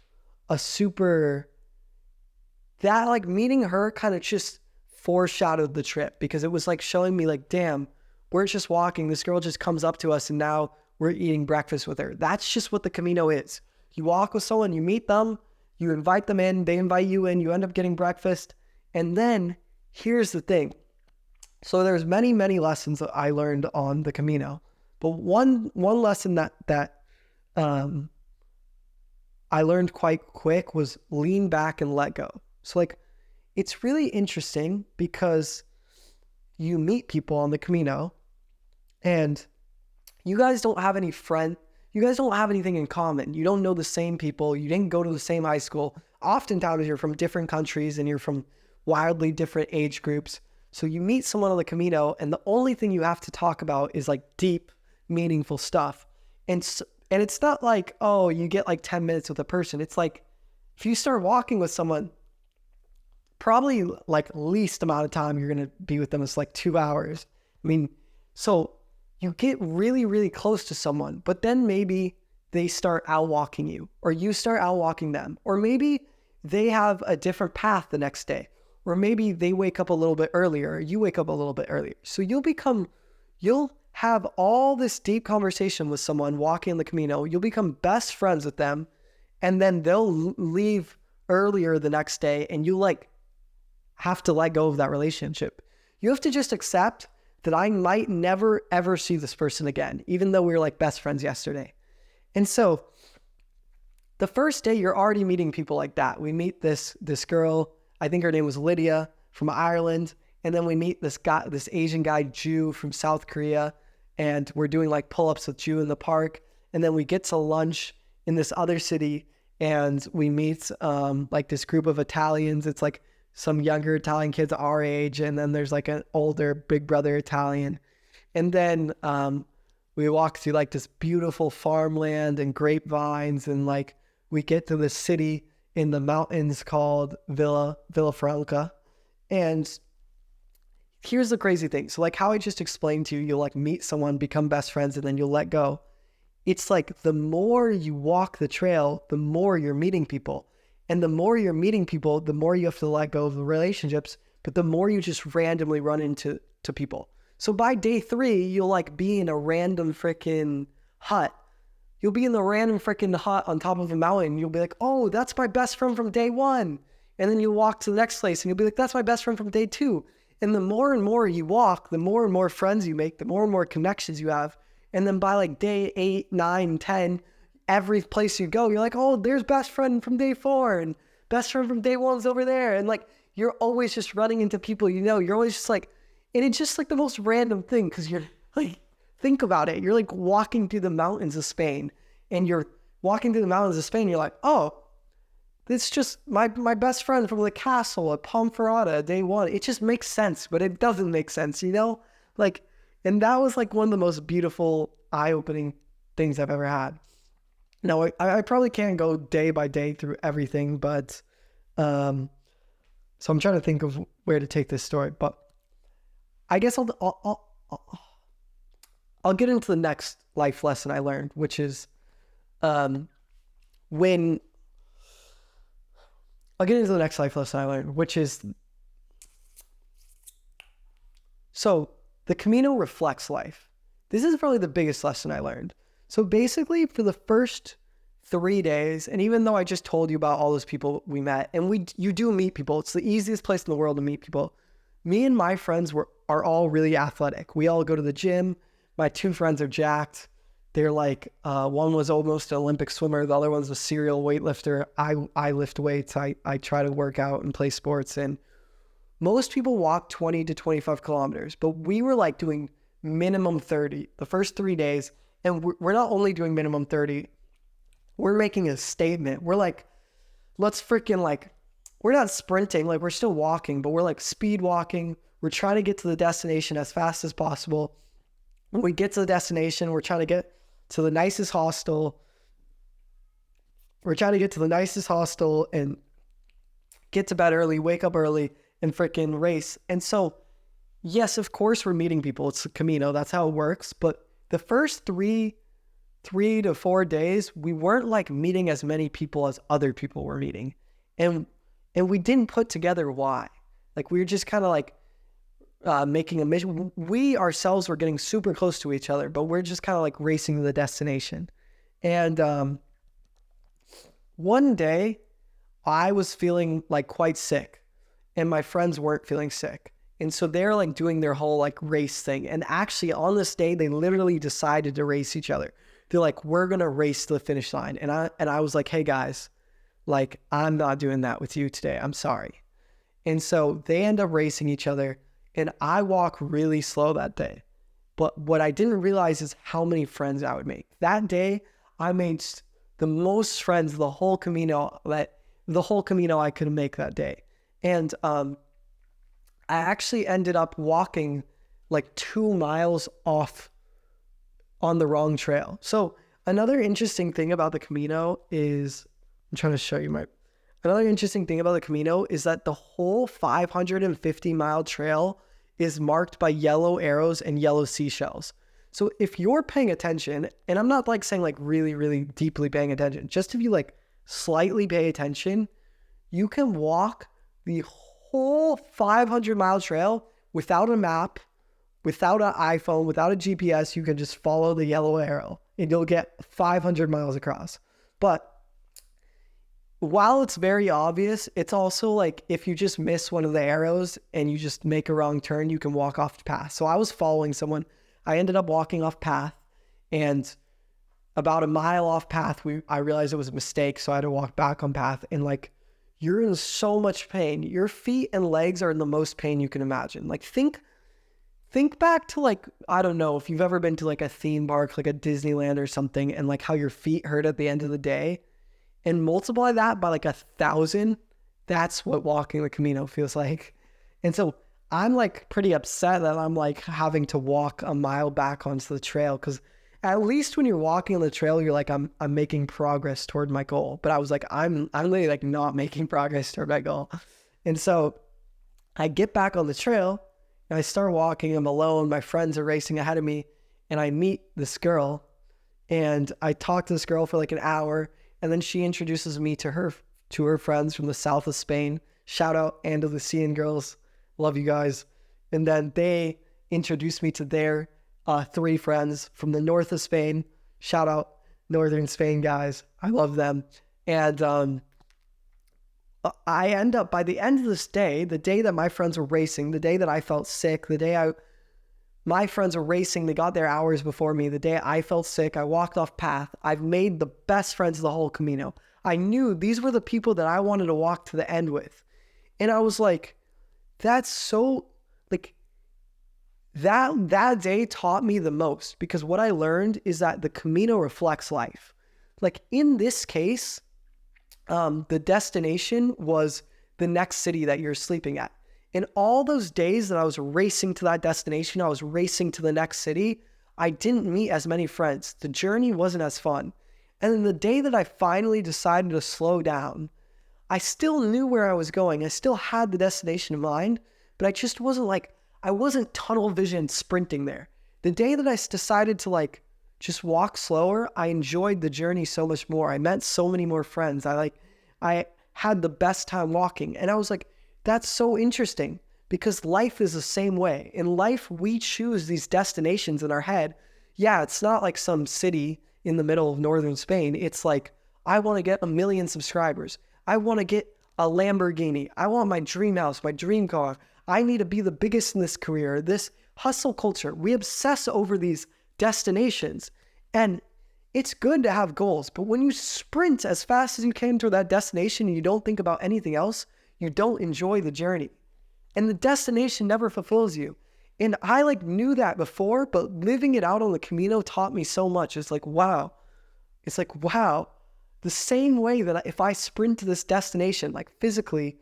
meeting her kind of just foreshadowed the trip, because it was like showing me like, damn, we're just walking. This girl just comes up to us and now we're eating breakfast with her. That's just what the Camino is. You walk with someone, you meet them, you invite them in, they invite you in, you end up getting breakfast. And then here's the thing. So there's many, many lessons that I learned on the Camino, but one lesson that I learned quite quick was lean back and let go. So like, it's really interesting because you meet people on the Camino and you guys don't have any you guys don't have anything in common. You don't know the same people. You didn't go to the same high school. Oftentimes you're from different countries and you're from wildly different age groups. So you meet someone on the Camino and the only thing you have to talk about is like deep, meaningful stuff. And it's not like, oh, you get like 10 minutes with a person. It's like, if you start walking with someone, probably like least amount of time you're going to be with them is like 2 hours. I mean, so you get really, really close to someone, but then maybe they start outwalking you, or you start outwalking them, or maybe they have a different path the next day, or maybe they wake up a little bit earlier, or you wake up a little bit earlier. So you'll have all this deep conversation with someone walking in the Camino. You'll become best friends with them, and then they'll leave earlier the next day, and you like have to let go of that relationship. You have to just accept that I might never ever see this person again, even though we were like best friends yesterday. And so the first day you're already meeting people like that. We meet this girl, I think her name was Lydia, from Ireland. And then we meet this Asian guy, Jew, from South Korea. And we're doing like pull-ups with Jew in the park. And then we get to lunch in this other city and we meet like this group of Italians. It's like some younger Italian kids our age, and then there's like an older big brother Italian. And then we walk through like this beautiful farmland and grapevines, and like we get to this city in the mountains called Villa Franca. And here's the crazy thing. So like how I just explained to you, you'll like meet someone, become best friends, and then you'll let go. It's like the more you walk the trail, the more you're meeting people. And the more you're meeting people, the more you have to let go of the relationships, but the more you just randomly run into people. So by day 3, you'll like be in a random freaking hut. You'll be in the random freaking hut on top of a mountain. You'll be like, oh, that's my best friend from day 1. And then you walk to the next place and you'll be like, that's my best friend from day 2. And the more and more you walk, the more and more friends you make, the more and more connections you have. And then by like day 8, 9, 10, every place you go, you're like, oh, there's best friend from day 4 and best friend from day 1's over there. And like, you're always just running into people, you're always just like, and it's just like the most random thing. Cause you're like, think about it. You're like walking through the mountains of Spain and you're walking through the mountains of Spain. You're like, oh, it's just my best friend from the castle at Ponferrada, day 1. It just makes sense, but it doesn't make sense, like, and that was like one of the most beautiful, eye-opening things I've ever had. Now, I probably can't go day by day through everything, but, so I'm trying to think of where to take this story, but I guess I'll get into the next life lesson I learned, which is, I'll get into the next life lesson I learned, which is, so the Camino reflects life. This is probably the biggest lesson I learned. So basically for the first 3 days, and even though I just told you about all those people we met, and you do meet people, it's the easiest place in the world to meet people. Me and my friends are all really athletic. We all go to the gym. My 2 friends are jacked. They're like, one was almost an Olympic swimmer. The other one's a serial weightlifter. I lift weights. I try to work out and play sports. And most people walk 20 to 25 kilometers, but we were like doing minimum 30 the first 3 days. And we're not only doing minimum 30, we're making a statement. We're like, let's freaking like, we're not sprinting. Like we're still walking, but we're like speed walking. We're trying to get to the destination as fast as possible. When we get to the destination, we're trying to get to the nicest hostel. We're trying to get to the nicest hostel and get to bed early, wake up early, and freaking race. And so, yes, of course, we're meeting people. It's a Camino. That's how it works. But the first 3 to 4 days, we weren't like meeting as many people as other people were meeting. And we didn't put together why. Like we were just kind of like, making a mission. We ourselves were getting super close to each other, but we're just kind of like racing to the destination. And one day I was feeling like quite sick and my friends weren't feeling sick. And so they're like doing their whole like race thing. And actually on this day, they literally decided to race each other. They're like, we're going to race to the finish line. And I was like, hey guys, like I'm not doing that with you today. I'm sorry. And so they end up racing each other. And I walk really slow that day. But what I didn't realize is how many friends I would make. That day, I made the most friends the whole Camino I could make that day. And I actually ended up walking like 2 miles off on the wrong trail. So another interesting thing about the Camino is, I'm trying to show you another interesting thing about the Camino is that the whole 550-mile trail is marked by yellow arrows and yellow seashells. So if you're paying attention, and I'm not like saying like really, really deeply paying attention, just if you like slightly pay attention, you can walk the whole 500-mile trail without a map, without an iPhone, without a GPS. You can just follow the yellow arrow and you'll get 500 miles across. But while it's very obvious, it's also like if you just miss one of the arrows and you just make a wrong turn, you can walk off the path. So I was following someone. I ended up walking off path, and about a mile off path, I realized it was a mistake. So I had to walk back on path, and like, you're in so much pain. Your feet and legs are in the most pain you can imagine. Like think back to like, I don't know if you've ever been to like a theme park, like a Disneyland or something, and like how your feet hurt at the end of the day. And multiply that by like 1,000, that's what walking the Camino feels like. And so I'm like pretty upset that I'm like having to walk a mile back onto the trail, because at least when you're walking on the trail, you're like, I'm making progress toward my goal. But I was like, I'm literally like not making progress toward my goal. And so I get back on the trail And I start walking, I'm alone, my friends are racing ahead of me, and I meet this girl, and I talk to this girl for like an hour, and then she introduces me to her friends from the south of Spain. Shout out Andalusian girls, love you guys. And then they introduced me to their 3 friends from the north of Spain. Shout out northern Spain guys, I love them. And I end up, by the end of this day, the day that my friends were racing, the day that I felt sick, my friends were racing, they got there hours before me. The day I felt sick, I walked off path. I've made the best friends of the whole Camino. I knew these were the people that I wanted to walk to the end with. And I was like, that's so, like, that day taught me the most, because what I learned is that the Camino reflects life. Like in this case, the destination was the next city that you're sleeping at. And all those days that I was racing to that destination, I was racing to the next city, I didn't meet as many friends. The journey wasn't as fun. And then the day that I finally decided to slow down, I still knew where I was going. I still had the destination in mind, but I just I wasn't tunnel vision sprinting there. The day that I decided to just walk slower, I enjoyed the journey so much more. I met so many more friends. I had the best time walking. And I was like, that's so interesting, because life is the same way. In life, we choose these destinations in our head. Yeah, it's not like some city in the middle of northern Spain. It's like, I want to get 1 million subscribers. I want to get a Lamborghini. I want my dream house, my dream car. I need to be the biggest in this career. This hustle culture, we obsess over these destinations. And it's good to have goals, but when you sprint as fast as you can to that destination and you don't think about anything else, you don't enjoy the journey. And the destination never fulfills you. And I knew that before, but living it out on the Camino taught me so much. It's like, wow. The same way that if I sprint to this destination, physically,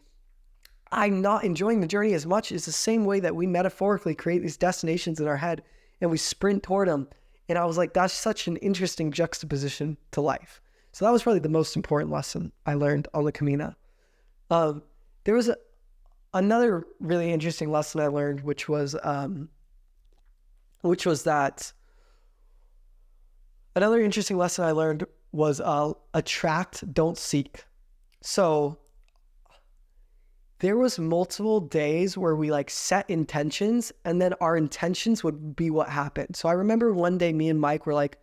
I'm not enjoying the journey as much, is the same way that we metaphorically create these destinations in our head and we sprint toward them. And I was like, that's such an interesting juxtaposition to life. So that was probably the most important lesson I learned on the Camino. There was another really interesting lesson I learned, which was that another interesting lesson I learned was attract, don't seek. So there was multiple days where we set intentions, and then our intentions would be what happened. So I remember one day me and Mike were like,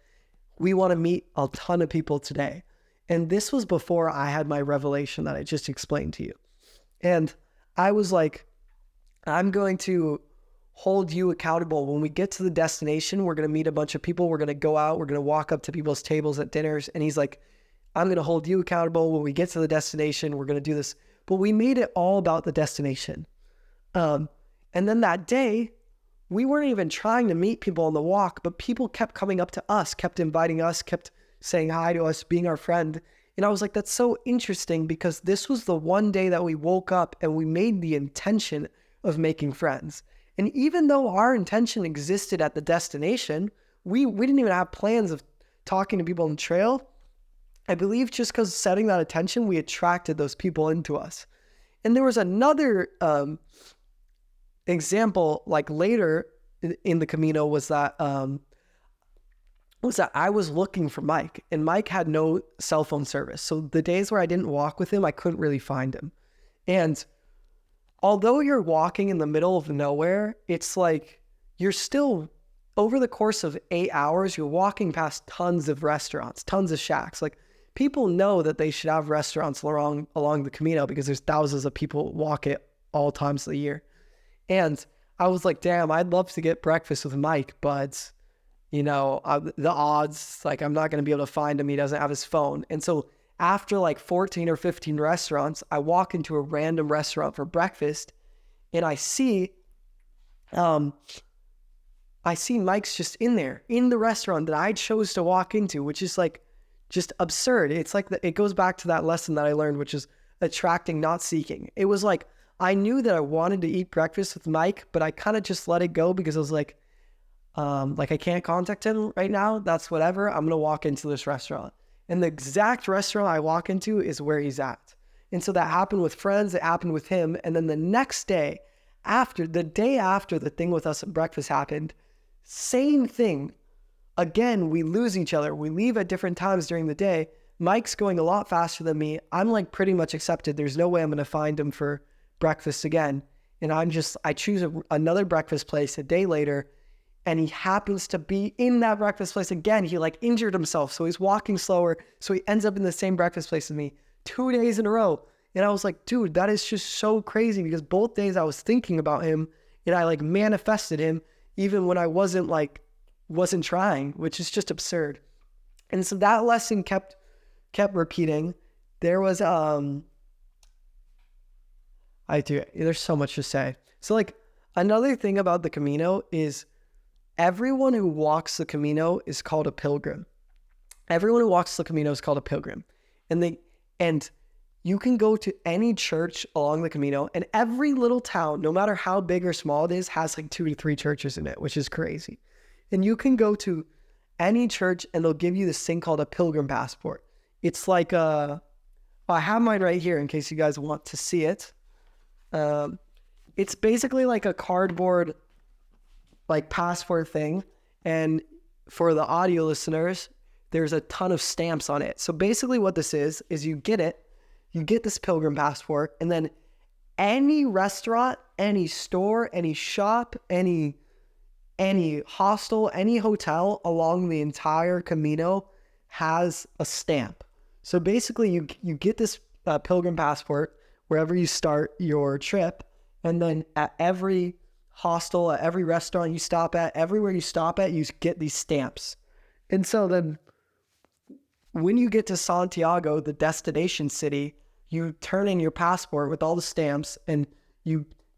we want to meet a ton of people today. And this was before I had my revelation that I just explained to you. And I was like, I'm going to hold you accountable. When we get to the destination, we're going to meet a bunch of people. We're going to go out. We're going to walk up to people's tables at dinners. And he's like, I'm going to hold you accountable. When we get to the destination, we're going to do this. But we made it all about the destination. And then that day, we weren't even trying to meet people on the walk, but people kept coming up to us, kept inviting us, kept saying hi to us, being our friend. And I was like, that's so interesting, because this was the one day that we woke up and we made the intention of making friends. And even though our intention existed at the destination, we didn't even have plans of talking to people on the trail. I believe just because setting that intention, we attracted those people into us. And there was another example, later in the Camino, was that I was looking for Mike, and Mike had no cell phone service. So the days where I didn't walk with him, I couldn't really find him. And although you're walking in the middle of nowhere, it's you're still, over the course of 8 hours, you're walking past tons of restaurants, tons of shacks. People know that they should have restaurants along the Camino because there's thousands of people walk it all times of the year. And I was like, damn, I'd love to get breakfast with Mike, but the odds, I'm not going to be able to find him. He doesn't have his phone. And so after 14 or 15 restaurants, I walk into a random restaurant for breakfast, and I see Mike's just in there, in the restaurant that I chose to walk into, which is just absurd. It's it goes back to that lesson that I learned, which is attracting, not seeking. It was I knew that I wanted to eat breakfast with Mike, but I kind of just let it go because I was I can't contact him right now. That's whatever. I'm going to walk into this restaurant. And the exact restaurant I walk into is where he's at. And so that happened with friends. It happened with him. And then the next day, after the day after the thing with us at breakfast happened, same thing. Again, we lose each other. We leave at different times during the day. Mike's going a lot faster than me. I'm like pretty much accepted. There's no way I'm going to find him for breakfast again. And I choose another breakfast place a day later, and he happens to be in that breakfast place again. He like injured himself, so he's walking slower. So he ends up in the same breakfast place as me 2 days in a row. And I was like, dude, that is just so crazy, because both days I was thinking about him and I like manifested him even when I wasn't trying, which is just absurd. And so that lesson kept repeating. There was there's so much to say. So like another thing about the Camino is everyone who walks the Camino is called a pilgrim. Everyone who walks the Camino is called a pilgrim. And you can go to any church along the Camino, and every little town, no matter how big or small it is, has like 2 to 3 churches in it, which is crazy. And you can go to any church and they'll give you this thing called a pilgrim passport. It's like I have mine right here in case you guys want to see it. It's basically like a cardboard like passport thing. And for the audio listeners, there's a ton of stamps on it. So basically what this is you get this pilgrim passport, and then any restaurant, any store, any shop, any hostel, any hotel along the entire Camino has a stamp. So basically you get this pilgrim passport wherever you start your trip, and then at every hostel, at every restaurant you stop at, everywhere you stop at, you get these stamps. And so then when you get to Santiago, the destination city, you turn in your passport with all the stamps, and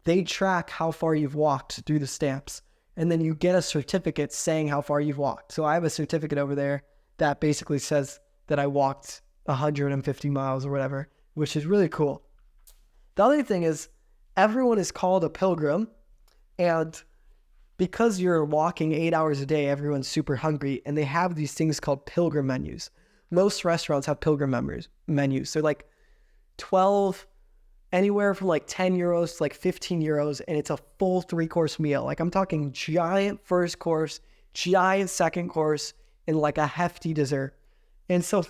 they track how far you've walked through the stamps. And then you get a certificate saying how far you've walked. So I have a certificate over there that basically says that I walked 150 miles or whatever, which is really cool. The other thing is everyone is called a pilgrim, and because you're walking 8 hours a day, everyone's super hungry, and they have these things called pilgrim menus. Most restaurants have pilgrim menus. They're like 12, anywhere from like 10 euros to like 15 euros, and it's a full 3-course meal. Like I'm talking giant first course, giant second course, and like a hefty dessert. And so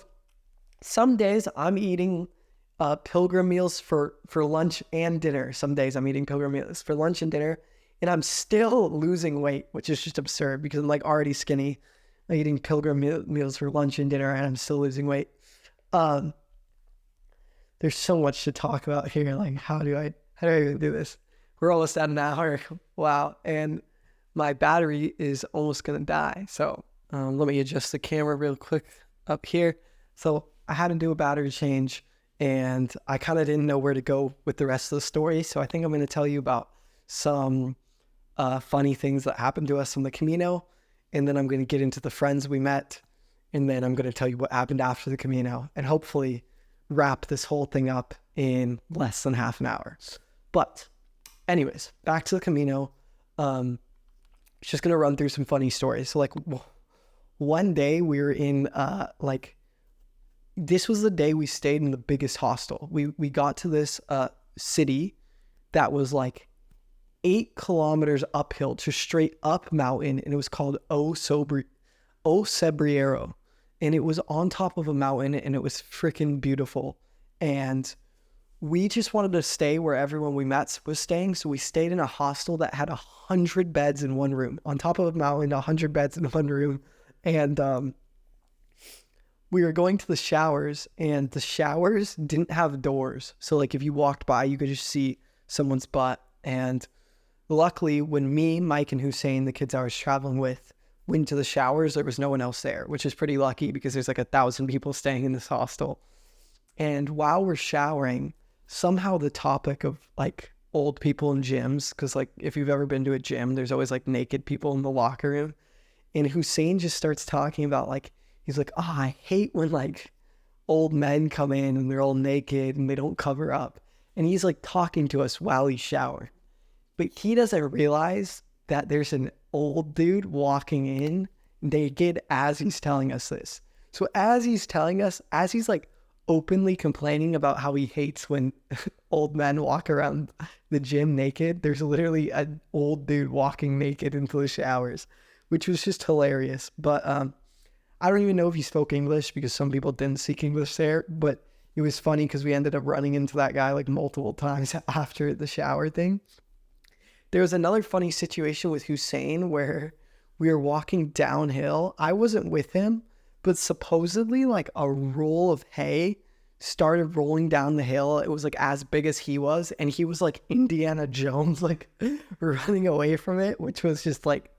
some days I'm eating pilgrim meals for lunch and dinner. Some days I'm eating pilgrim meals for lunch and dinner, and I'm still losing weight, which is just absurd because I'm like already skinny. I'm eating pilgrim meals for lunch and dinner, and I'm still losing weight. There's so much to talk about here. Like, how do I even do this? We're almost at an hour. Wow. And my battery is almost going to die. So let me adjust the camera real quick up here. So I had to do a battery change, and I kind of didn't know where to go with the rest of the story. So I think I'm going to tell you about some funny things that happened to us on the Camino. And then I'm going to get into the friends we met. And then I'm going to tell you what happened after the Camino, and hopefully wrap this whole thing up in less than half an hour. But anyways, back to the Camino. Just going to run through some funny stories. So like one day we were in, this was the day we stayed in the biggest hostel. We got to this city that was like 8 kilometers uphill to straight up mountain, and it was called O Cebriero. And it was on top of a mountain, and it was freaking beautiful. And we just wanted to stay where everyone we met was staying. So we stayed in a hostel that had 100 beds in one room. On top of a mountain, 100 beds in one room. And we were going to the showers, and the showers didn't have doors. So like if you walked by, you could just see someone's butt. And luckily, when me, Mike, and Hussein, the kids I was traveling with, went to the showers, there was no one else there, which is pretty lucky because there's like 1,000 people staying in this hostel. And while we're showering, somehow the topic of like old people in gyms, because like if you've ever been to a gym, there's always like naked people in the locker room. And Hussein just starts talking about like, he's like, I hate when like old men come in and they're all naked and they don't cover up. And he's like talking to us while he's showering. But he doesn't realize that there's an old dude walking in naked as he's telling us this. So as he's telling us, as he's like openly complaining about how he hates when old men walk around the gym naked. There's literally an old dude walking naked into the showers, which was just hilarious. But I don't even know if he spoke English because some people didn't speak English there, but it was funny because we ended up running into that guy like multiple times after the shower thing. There was another funny situation with Hussein where we were walking downhill. I wasn't with him, but supposedly like a roll of hay started rolling down the hill. It was like as big as he was, and he was like Indiana Jones, like running away from it, which was just like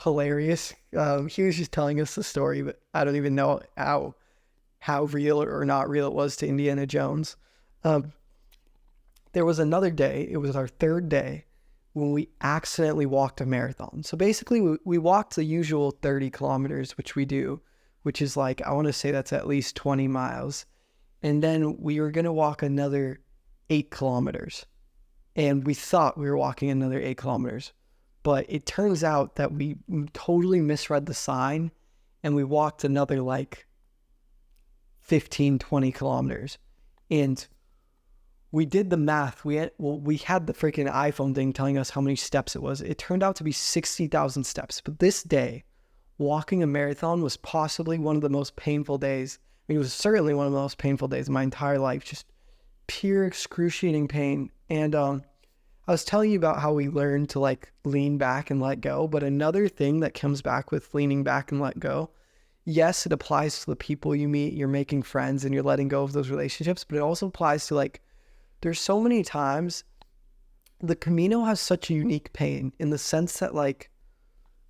hilarious. He was just telling us the story, but I don't even know how real or not real it was to Indiana Jones. There was another day, it was our third day, when we accidentally walked a marathon. So basically we walked the usual 30 kilometers, which we do, which is like, I want to say that's at least 20 miles. And then we were going to walk another 8 kilometers. And we thought we were walking another 8 kilometers. But it turns out that we totally misread the sign and we walked another like 15, 20 kilometers. And we did the math. We had the freaking iPhone thing telling us how many steps it was. It turned out to be 60,000 steps. But this day, walking a marathon was possibly one of the most painful days. I mean, it was certainly one of the most painful days of my entire life. Just pure excruciating pain. And I was telling you about how we learned to like lean back and let go. But another thing that comes back with leaning back and let go, yes, it applies to the people you meet. You're making friends and you're letting go of those relationships. But it also applies to like, there's so many times the Camino has such a unique pain in the sense that like,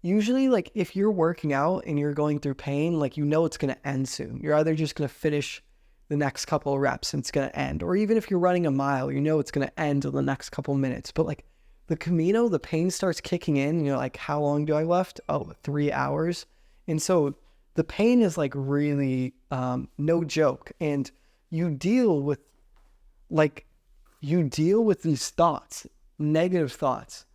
usually like if you're working out and you're going through pain, like you know it's going to end soon. You're either just going to finish the next couple of reps and it's going to end. Or even if you're running a mile, you know it's going to end in the next couple of minutes. But like the Camino, the pain starts kicking in and you're like, how long do I left? Oh, 3 hours. And so the pain is like really no joke. And you deal with these thoughts, negative thoughts.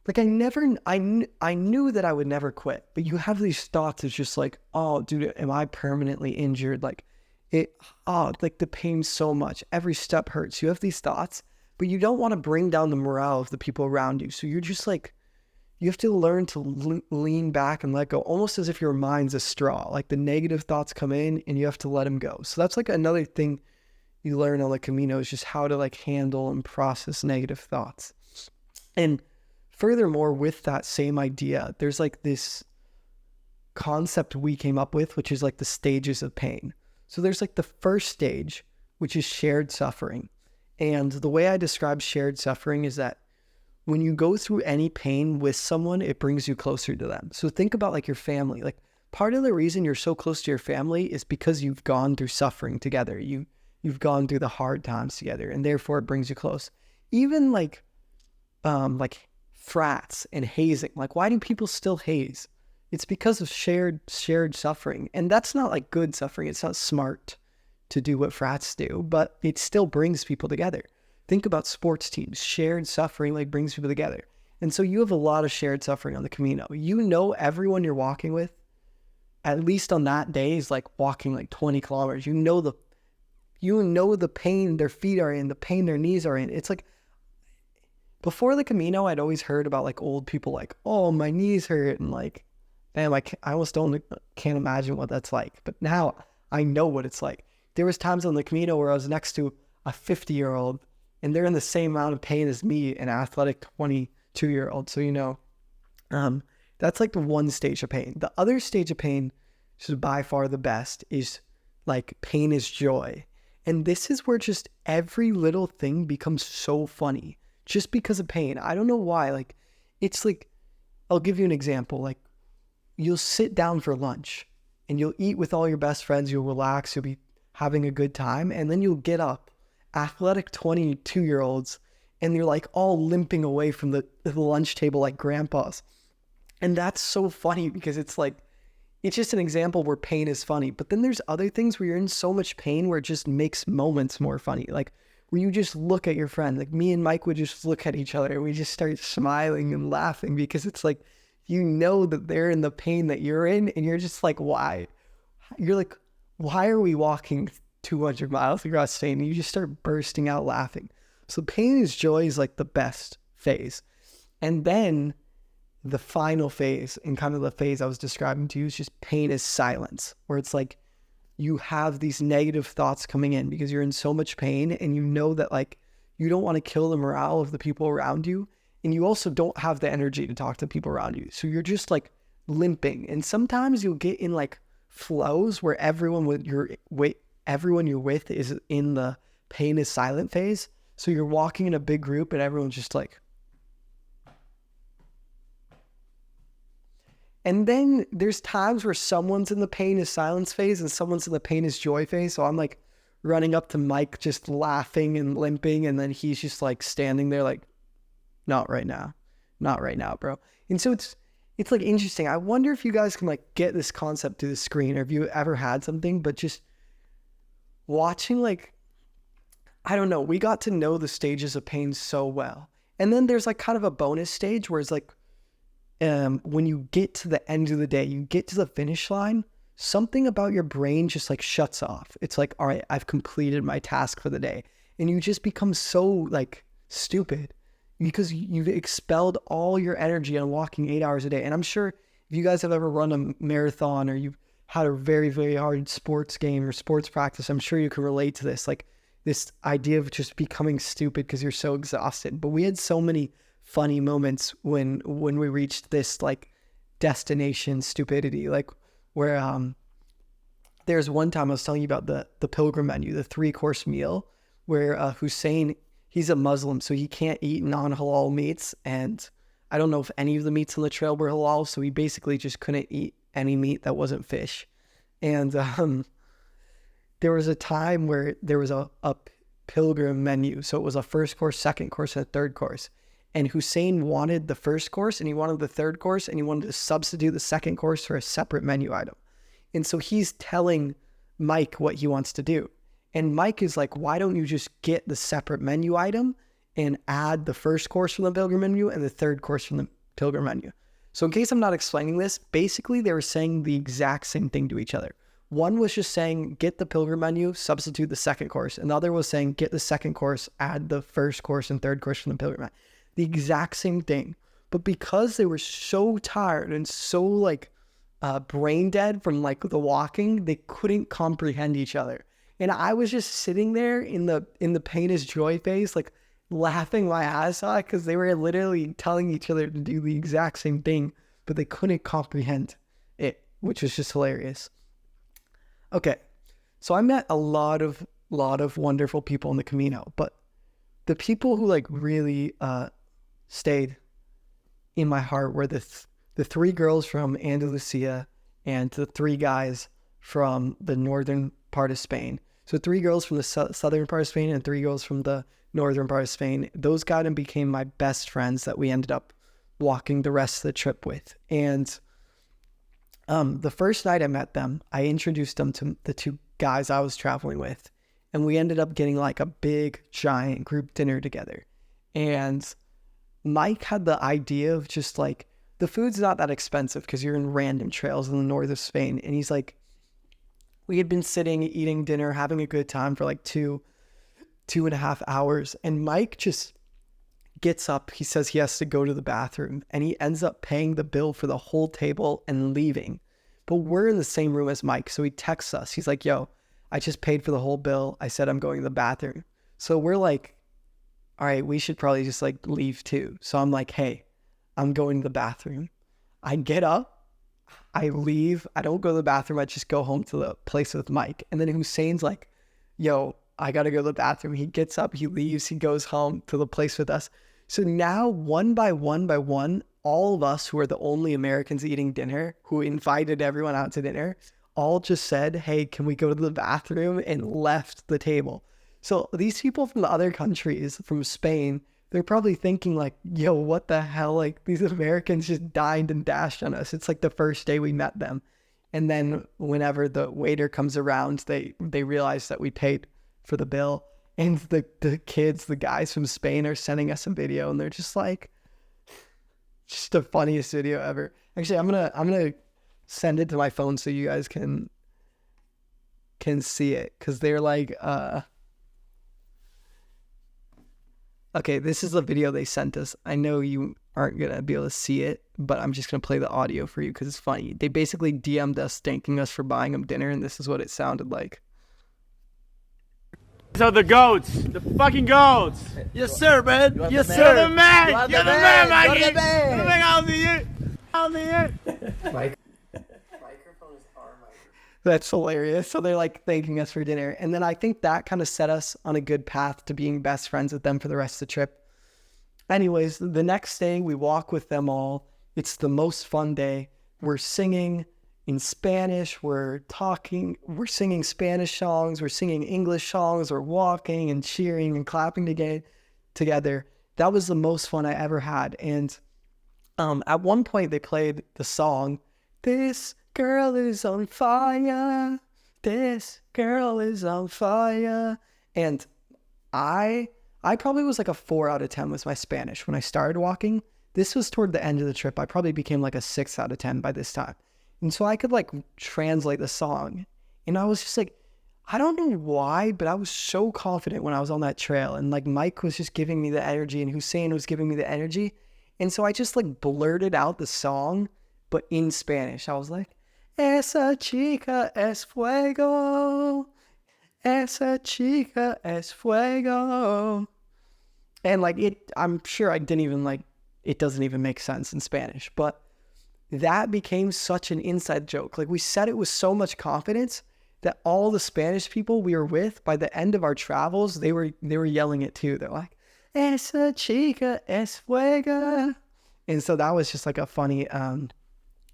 Like I knew that I would never quit, but you have these thoughts. It's just like, oh, dude, am I permanently injured? Like like the pain so much. Every step hurts. You have these thoughts, but you don't want to bring down the morale of the people around you. So you're just like, you have to learn to lean back and let go, almost as if your mind's a straw. Like the negative thoughts come in and you have to let them go. So that's like another thing you learn on the Camino is just how to like handle and process negative thoughts. And furthermore, with that same idea, there's like this concept we came up with, which is like the stages of pain. So there's like the first stage, which is shared suffering. And the way I describe shared suffering is that when you go through any pain with someone, it brings you closer to them. So think about like your family. Like part of the reason you're so close to your family is because you've gone through suffering together. You've gone through the hard times together, and therefore it brings you close. Even like frats and hazing. Like, why do people still haze? It's because of shared suffering. And that's not like good suffering. It's not smart to do what frats do, but it still brings people together. Think about sports teams. Shared suffering like brings people together. And so you have a lot of shared suffering on the Camino. You know everyone you're walking with, at least on that day, is like walking like 20 kilometers. You know the pain their feet are in, the pain their knees are in. It's like, before the Camino, I'd always heard about like old people like, oh, my knees hurt. And like, damn, I almost can't imagine what that's like. But now I know what it's like. There was times on the Camino where I was next to a 50-year-old and they're in the same amount of pain as me, an athletic 22-year-old. So, that's like the one stage of pain. The other stage of pain, which is by far the best, is like pain is joy. And this is where just every little thing becomes so funny just because of pain. I don't know why. Like, it's like, I'll give you an example. Like, you'll sit down for lunch and you'll eat with all your best friends. You'll relax. You'll be having a good time. And then you'll get up, athletic 22-year-olds, and you're like all limping away from the lunch table like grandpas. And that's so funny because it's like, it's just an example where pain is funny. But then there's other things where you're in so much pain where it just makes moments more funny. Like where you just look at your friend, like me and Mike would just look at each other and we just start smiling and laughing because it's like, you know that they're in the pain that you're in and you're just like, why? You're like, why are we walking 200 miles across Spain, and you just start bursting out laughing. So pain is joy is like the best phase. And then the final phase, and kind of the phase I was describing to you, is just pain is silence, where it's like you have these negative thoughts coming in because you're in so much pain, and you know that like you don't want to kill the morale of the people around you, and you also don't have the energy to talk to people around you. So you're just like limping, and sometimes you'll get in like flows where everyone you're with is in the pain is silent phase. So you're walking in a big group and everyone's just like, and then there's times where someone's in the pain is silence phase and someone's in the pain is joy phase. So I'm like running up to Mike, just laughing and limping. And then he's just like standing there like, not right now, bro. And so it's like interesting. I wonder if you guys can like get this concept to the screen, or if you ever had something, but just watching, like, I don't know, we got to know the stages of pain so well. And then there's like kind of a bonus stage where it's like, when you get to the end of the day, you get to the finish line, something about your brain just like shuts off. It's like, all right, I've completed my task for the day. And you just become so like stupid because you've expelled all your energy on walking 8 hours a day. And I'm sure if you guys have ever run a marathon, or you've had a very, very hard sports game or sports practice, I'm sure you can relate to this. Like this idea of just becoming stupid because you're so exhausted. But we had so many funny moments when we reached this like destination stupidity, like where there's one time I was telling you about the pilgrim menu, the 3-course meal, where Hussein, he's a Muslim, so he can't eat non-halal meats, and I don't know if any of the meats on the trail were halal, so he basically just couldn't eat any meat that wasn't fish. And there was a time where there was a pilgrim menu, so it was a first course, second course, and a third course. And Hussein wanted the first course, and he wanted the third course, and he wanted to substitute the second course for a separate menu item. And so he's telling Mike what he wants to do. And Mike is like, why don't you just get the separate menu item and add the first course from the pilgrim menu and the third course from the pilgrim menu? So in case I'm not explaining this, basically they were saying the exact same thing to each other. One was just saying, get the pilgrim menu, substitute the second course. And the other was saying, get the second course, add the first course and third course from the pilgrim menu. The exact same thing. But because they were so tired and so like brain dead from like the walking, they couldn't comprehend each other. And I was just sitting there in the pain is joy phase, like laughing my ass off because they were literally telling each other to do the exact same thing, but they couldn't comprehend it, which was just hilarious. Okay, so I met a lot of wonderful people in the Camino, but the people who like really stayed in my heart were the 3 girls from Andalusia and the 3 guys from the northern part of Spain. So 3 girls from the southern part of Spain and 3 girls from the northern part of Spain. Those got and became my best friends that we ended up walking the rest of the trip with. And the first night I met them, I introduced them to the 2 guys I was traveling with. And we ended up getting like a big, giant group dinner together. And Mike had the idea of just like, the food's not that expensive because you're in random trails in the north of Spain. And he's like, we had been sitting, eating dinner, having a good time for like 2.5 hours. And Mike just gets up. He says he has to go to the bathroom, and he ends up paying the bill for the whole table and leaving. But we're in the same room as Mike. So he texts us. He's like, yo, I just paid for the whole bill. I said I'm going to the bathroom. So we're like, all right, we should probably just like leave too. So I'm like, hey, I'm going to the bathroom. I get up, I leave. I don't go to the bathroom. I just go home to the place with Mike. And then Hussein's like, yo, I got to go to the bathroom. He gets up, he leaves, he goes home to the place with us. So now one by one, all of us who are the only Americans eating dinner, who invited everyone out to dinner, all just said, hey, can we go to the bathroom, and left the table. So these people from the other countries, from Spain, they're probably thinking like, yo, what the hell? Like these Americans just dined and dashed on us. It's like the first day we met them. And then whenever the waiter comes around, they realize that we paid for the bill. And the kids, the guys from Spain are sending us a video, and they're just like, just the funniest video ever. Actually, I'm gonna send it to my phone so you guys can can see it because they're like, okay, this is a video they sent us. I know you aren't going to be able to see it, but I'm just going to play the audio for you because it's funny. They basically DM'd us thanking us for buying them dinner, and this is what it sounded like. So the goats, the fucking goats. Yes, sir, man. Yes, sir. You're the man. You're the man, Mikey. You're the man. I'll be it. I'll be it. Microphones are That's hilarious. So they're like thanking us for dinner. And then I think that kind of set us on a good path to being best friends with them for the rest of the trip. Anyways, the next day we walk with them all. It's the most fun day. We're singing in Spanish, we're singing Spanish songs, we're singing English songs, we're walking and cheering and clapping together. That was the most fun I ever had. And at one point they played the song, "This girl is on fire, this girl is on fire." And I probably was like a 4 out of 10 was my Spanish when I started walking. This was toward the end of the trip. I probably became like a 6 out of 10 by this time. And so I could like translate the song. And I was just like, I don't know why, but I was so confident when I was on that trail. And like Mike was just giving me the energy and Hussein was giving me the energy. And so I just like blurted out the song, but in Spanish. I was like, "Esa chica es fuego. Esa chica es fuego." And like I'm sure I didn't even like, it doesn't even make sense in Spanish, but that became such an inside joke. Like we said it with so much confidence that all the Spanish people we were with, by the end of our travels, they were yelling it too. They're like, "Esa chica es fuego." And so that was just like a funny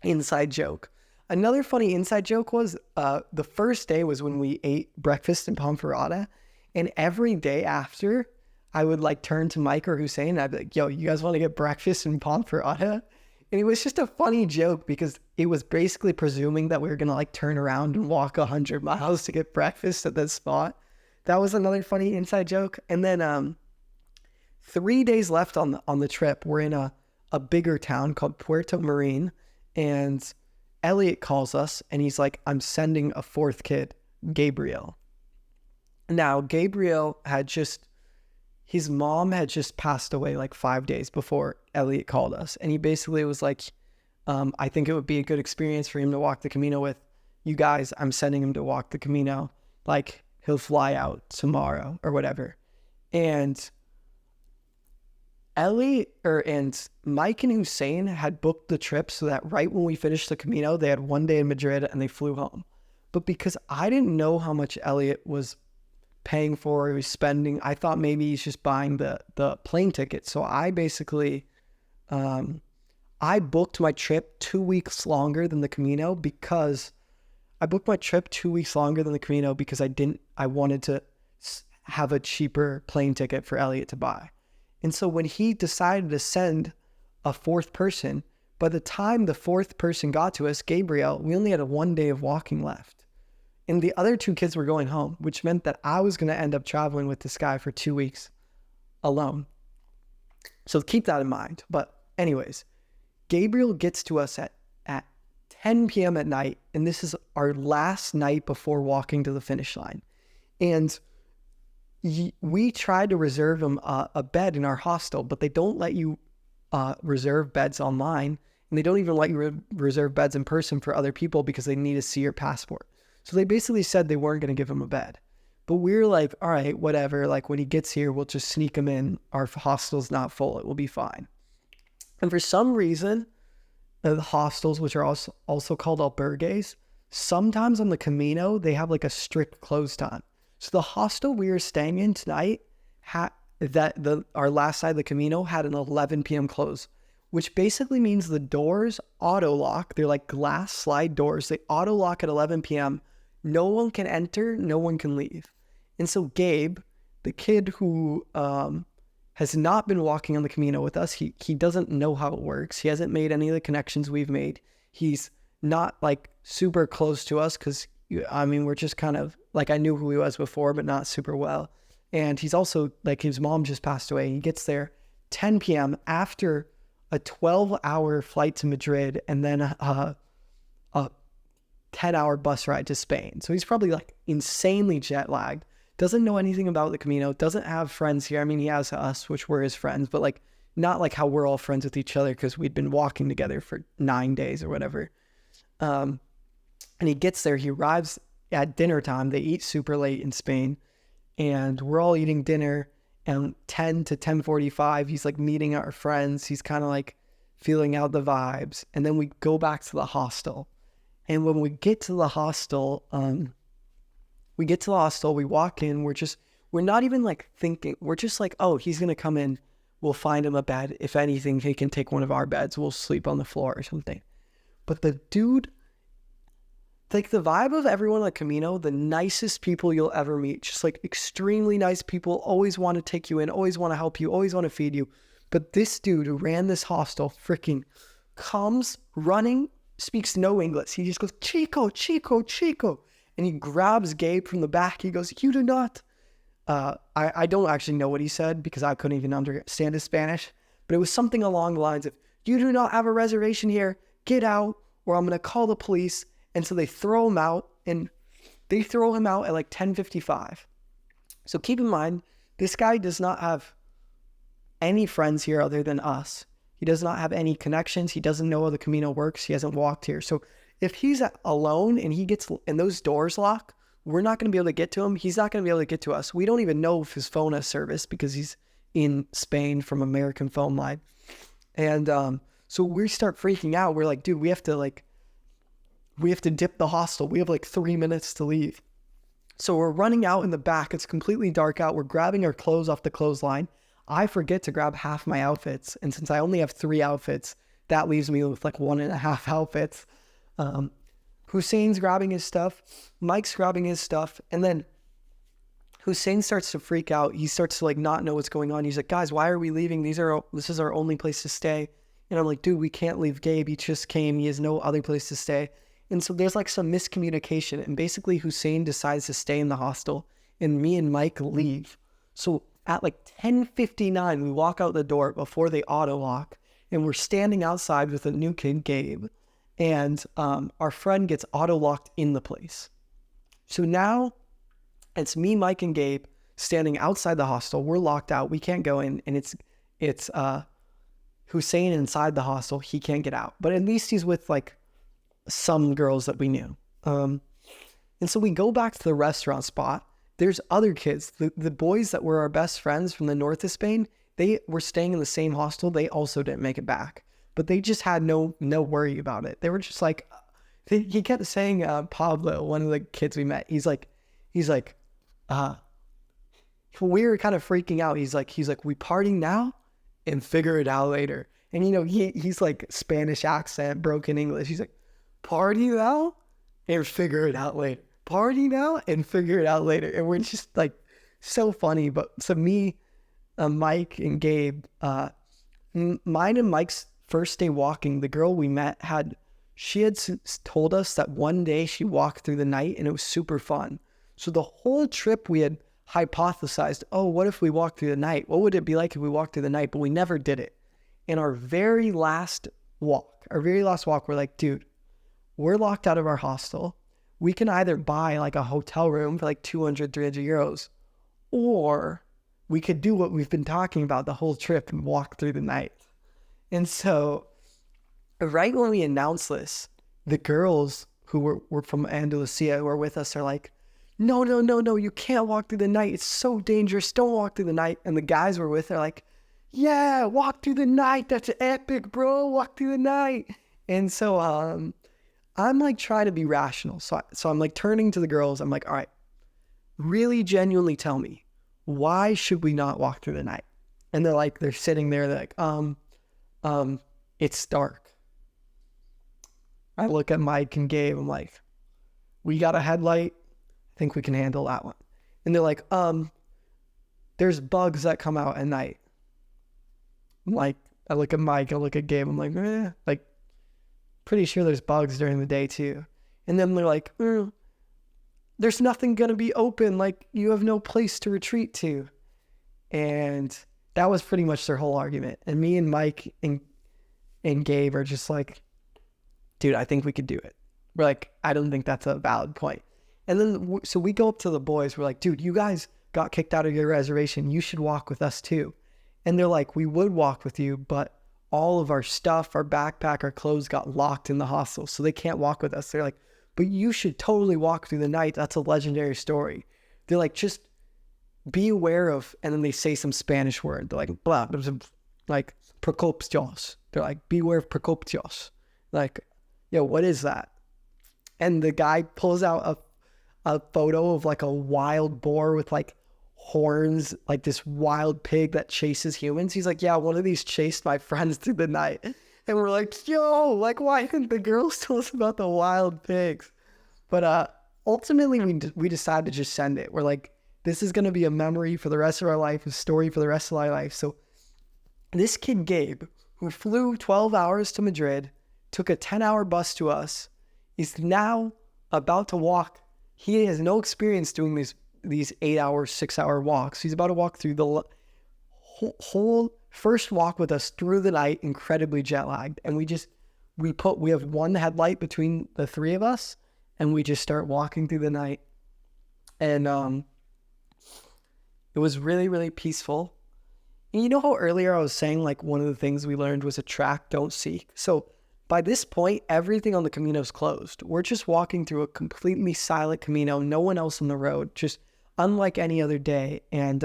inside joke. Another funny inside joke was the first day was when we ate breakfast in Ponferrada. And every day after, I would like turn to Mike or Hussein and I'd be like, "Yo, you guys want to get breakfast in Ponferrada?" And it was just a funny joke because it was basically presuming that we were going to like turn around and walk 100 miles to get breakfast at that spot. That was another funny inside joke. And then 3 days left on the trip. We're in a bigger town called Puerto Marin. And Elliot calls us and he's like, "I'm sending a 4th kid, Gabriel." Now, Gabriel his mom had just passed away like 5 days before Elliot called us. And he basically was like, "I think it would be a good experience for him to walk the Camino with you guys. I'm sending him to walk the Camino. Like he'll fly out tomorrow or whatever." And and Mike and Hussein had booked the trip so that right when we finished the Camino, they had 1 day in Madrid and they flew home. But because I didn't know how much Elliot was paying for, he was spending, I thought maybe he's just buying the plane ticket. So I basically, I booked my trip 2 weeks longer than the Camino because I wanted to have a cheaper plane ticket for Elliot to buy. And so when he decided to send a 4th person, by the time the 4th person got to us, Gabriel, we only had 1 day of walking left. And the other 2 kids were going home, which meant that I was going to end up traveling with this guy for 2 weeks alone. So keep that in mind. But anyways, Gabriel gets to us at 10 p.m. at night. And this is our last night before walking to the finish line. And we tried to reserve him a bed in our hostel, but they don't let you reserve beds online. And they don't even let you reserve beds in person for other people because they need to see your passport. So they basically said they weren't going to give him a bed. But we were like, all right, whatever. Like when he gets here, we'll just sneak him in. Our hostel's not full. It will be fine. And for some reason, the hostels, which are also called albergues, sometimes on the Camino, they have like a strict close time. So the hostel we were staying in tonight, our last side of the Camino had an 11 p.m. close, which basically means the doors auto lock. They're like glass slide doors. They auto lock at 11 p.m. No one can enter, no one can leave. And so Gabe, the kid who has not been walking on the Camino with us, he doesn't know how it works. He hasn't made any of the connections we've made. He's not like super close to us because, I mean, we're just kind of like, I knew who he was before, but not super well. And he's also like, his mom just passed away. He gets there 10 p.m. after a 12-hour flight to Madrid and then a 10-hour bus ride to Spain. So he's probably like insanely jet lagged, doesn't know anything about the Camino, doesn't have friends here. I mean, he has us, which were his friends, but like not like how we're all friends with each other because we'd been walking together for 9 days or whatever. And he gets there, he arrives at dinner time. They eat super late in Spain, and we're all eating dinner. And 10 to 10:45, he's like meeting our friends. He's kind of like feeling out the vibes. And then we go back to the hostel. And when we get to the hostel, we walk in, we're not even like thinking. We're just like, oh, he's going to come in. We'll find him a bed. If anything, he can take one of our beds. We'll sleep on the floor or something. But the dude, like the vibe of everyone at Camino, the nicest people you'll ever meet, just like extremely nice people, always want to take you in, always want to help you, always want to feed you. But this dude who ran this hostel freaking comes running, speaks no English. He just goes, Chico, Chico, Chico. And he grabs Gabe from the back. He goes, you do not. I don't actually know what he said because I couldn't even understand his Spanish. But it was something along the lines of, you do not have a reservation here. Get out or I'm going to call the police. And so they throw him out, and they throw him out at like 10:55. So keep in mind, this guy does not have any friends here other than us. He does not have any connections. He doesn't know how the Camino works. He hasn't walked here. So if he's alone and those doors lock, we're not going to be able to get to him. He's not going to be able to get to us. We don't even know if his phone has service because he's in Spain from American phone line. And so we start freaking out. We're like, dude, we have to dip the hostel. We have like 3 minutes to leave. So we're running out in the back. It's completely dark out. We're grabbing our clothes off the clothesline. I forget to grab half my outfits. And since I only have 3 outfits, that leaves me with like 1.5 outfits. Hussein's grabbing his stuff. Mike's grabbing his stuff. And then Hussein starts to freak out. He starts to like not know what's going on. He's like, guys, why are we leaving? This is our only place to stay. And I'm like, dude, we can't leave Gabe. He just came. He has no other place to stay. And so there's like some miscommunication. And basically Hussein decides to stay in the hostel and me and Mike leave. So at like 10:59, we walk out the door before they auto lock, and we're standing outside with a new kid, Gabe. And our friend gets auto locked in the place. So now it's me, Mike, and Gabe standing outside the hostel. We're locked out. We can't go in. And it's Hussein inside the hostel. He can't get out. But at least he's with like some girls that we knew. And so we go back to the restaurant spot. There's other kids. The boys that were our best friends from the north of Spain, they were staying in the same hostel. They also didn't make it back. But they just had no worry about it. They were just like, he kept saying, Pablo, one of the kids we met, he's like, we were kind of freaking out. He's like, we party now and figure it out later. And you know, he's like Spanish accent, broken English. He's like, party now and figure it out later. Party now and figure it out later. And we're just like so funny. But so me, Mike and Gabe, mine and Mike's first day walking, the girl we met she had told us that one day she walked through the night and it was super fun. So the whole trip we had hypothesized, oh, what if we walked through the night? What would it be like if we walked through the night? But we never did it. In our very last walk, we're like, dude, we're locked out of our hostel. We can either buy like a hotel room for like 200, 300 euros, or we could do what we've been talking about the whole trip and walk through the night. And so right when we announced this, the girls who were from Andalusia who were with us are like, no, you can't walk through the night. It's so dangerous. Don't walk through the night. And the guys we're with are like, yeah, walk through the night. That's epic, bro. Walk through the night. And so I'm like trying to be rational. So I'm like turning to the girls. I'm like, all right, really genuinely tell me, why should we not walk through the night? And they're sitting there. They're like, it's dark. I look at Mike and Gabe. I'm like, we got a headlight. I think we can handle that one. And they're like, there's bugs that come out at night. I'm like, I look at Mike, I look at Gabe. I'm like, pretty sure there's bugs during the day too. And then they're like, there's nothing going to be open. Like, you have no place to retreat to. And that was pretty much their whole argument. And me and Mike and Gabe are just like, dude, I think we could do it. We're like, I don't think that's a valid point. And then, so we go up to the boys. We're like, dude, you guys got kicked out of your reservation. You should walk with us too. And they're like, we would walk with you, but all of our stuff, our backpack, our clothes got locked in the hostel, so they can't walk with us. They're like, but you should totally walk through the night. That's a legendary story. They're like, just be aware of, and then they say some Spanish word. They're like, blah, like, precoptios. They're like, beware of precoptios. Like, yo, what is that? And the guy pulls out a photo of like a wild boar with like horns, like this wild pig that chases humans. He's like, yeah, one of these chased my friends through the night. And we're like, yo, like, why didn't the girls tell us about the wild pigs? But ultimately, we decided to just send it. We're like, this is going to be a memory for the rest of our life, a story for the rest of our life. So this kid, Gabe, who flew 12 hours to Madrid, took a 10-hour bus to us, is now about to walk. He has no experience doing these 8-hour, 6-hour walks. He's about to walk through the whole first walk with us through the night, incredibly jet lagged. And we have one headlight between the three of us, and we just start walking through the night. And it was really, really peaceful. And you know how earlier I was saying, like, one of the things we learned was attract, don't seek. So by this point, everything on the Camino is closed. We're just walking through a completely silent Camino, no one else on the road, just unlike any other day. And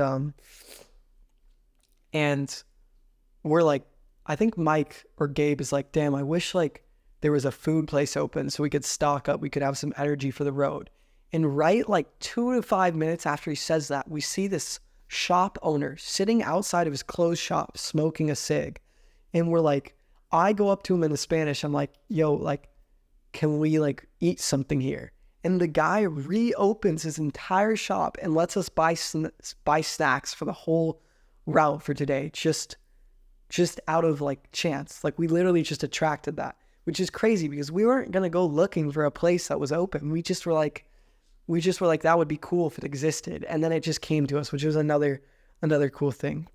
we're like, I think Mike or Gabe is like, damn, I wish like there was a food place open so we could stock up, we could have some energy for the road. And right like 2 to 5 minutes after he says that, we see this shop owner sitting outside of his closed shop smoking a cig. And we're like, I go up to him in Spanish. I'm like, yo, like, can we like eat something here? And the guy reopens his entire shop and lets us buy snacks for the whole route for today. Just out of like chance. Like, we literally just attracted that, which is crazy because we weren't going to go looking for a place that was open. We just were like, that would be cool if it existed. And then it just came to us, which was another cool thing.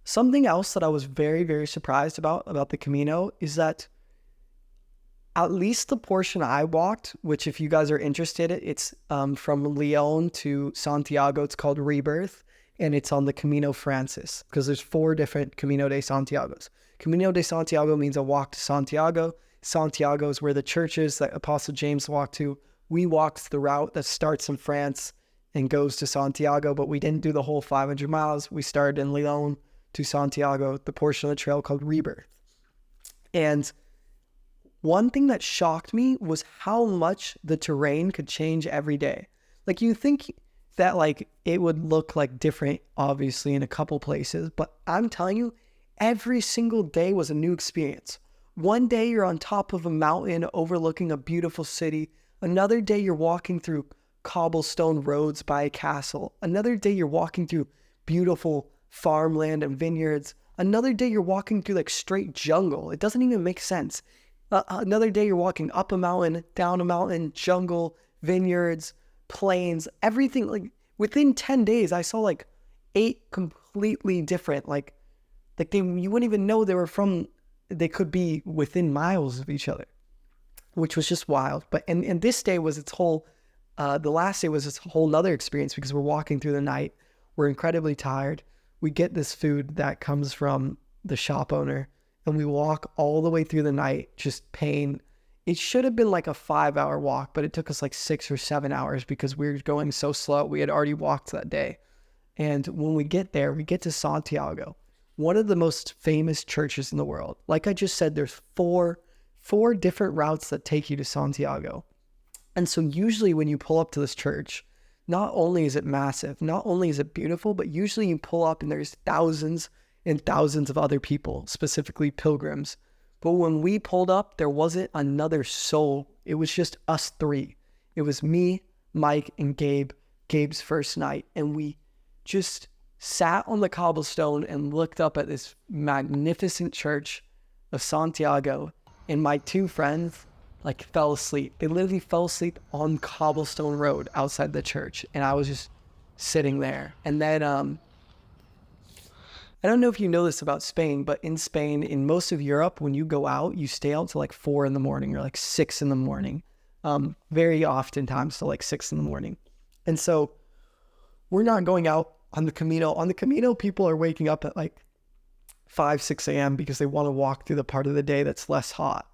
Something else that I was very, very surprised about the Camino is that at least the portion I walked, which if you guys are interested, it's from Lyon to Santiago. It's called Rebirth, and it's on the Camino Francis because there's 4 different Camino de Santiagos. Camino de Santiago means a walk to Santiago. Santiago is where the church is that Apostle James walked to. We walked the route that starts in France and goes to Santiago, but we didn't do the whole 500 miles. We started in Lyon to Santiago, the portion of the trail called Rebirth. And one thing that shocked me was how much the terrain could change every day. Like, you think that like it would look like different, obviously, in a couple places, but I'm telling you, every single day was a new experience. One day you're on top of a mountain overlooking a beautiful city. Another day you're walking through cobblestone roads by a castle. Another day you're walking through beautiful farmland and vineyards. Another day you're walking through like straight jungle. It doesn't even make sense. Another day you're walking up a mountain, down a mountain, jungle, vineyards, plains, everything. Like, within 10 days I saw like 8 completely different, like you wouldn't even know they could be within miles of each other, which was just wild. But and this day was its whole the last day was its whole nother experience because we're walking through the night. We're incredibly tired. We get this food that comes from the shop owner, and we walk all the way through the night, just pain. It should have been like a 5-hour walk, but it took us like 6 or 7 hours because we were going so slow. We had already walked that day. And when we get there, we get to Santiago, one of the most famous churches in the world. Like I just said, there's four different routes that take you to Santiago. And so usually when you pull up to this church, not only is it massive, not only is it beautiful, but usually you pull up and there's thousands and thousands of other people, specifically pilgrims. But when we pulled up, there wasn't another soul. It was just us 3. It was me, Mike, and Gabe's first night. And we just sat on the cobblestone and looked up at this magnificent church of Santiago. And my 2 friends like fell asleep. They literally fell asleep on cobblestone road outside the church. And I was just sitting there. And then I don't know if you know this about Spain, but in Spain, in most of Europe, when you go out, you stay out till like 4 in the morning or like 6 in the morning. Very oftentimes till like 6 in the morning. And so we're not going out on the Camino. On the Camino, people are waking up at like 5, 6 a.m. because they want to walk through the part of the day that's less hot.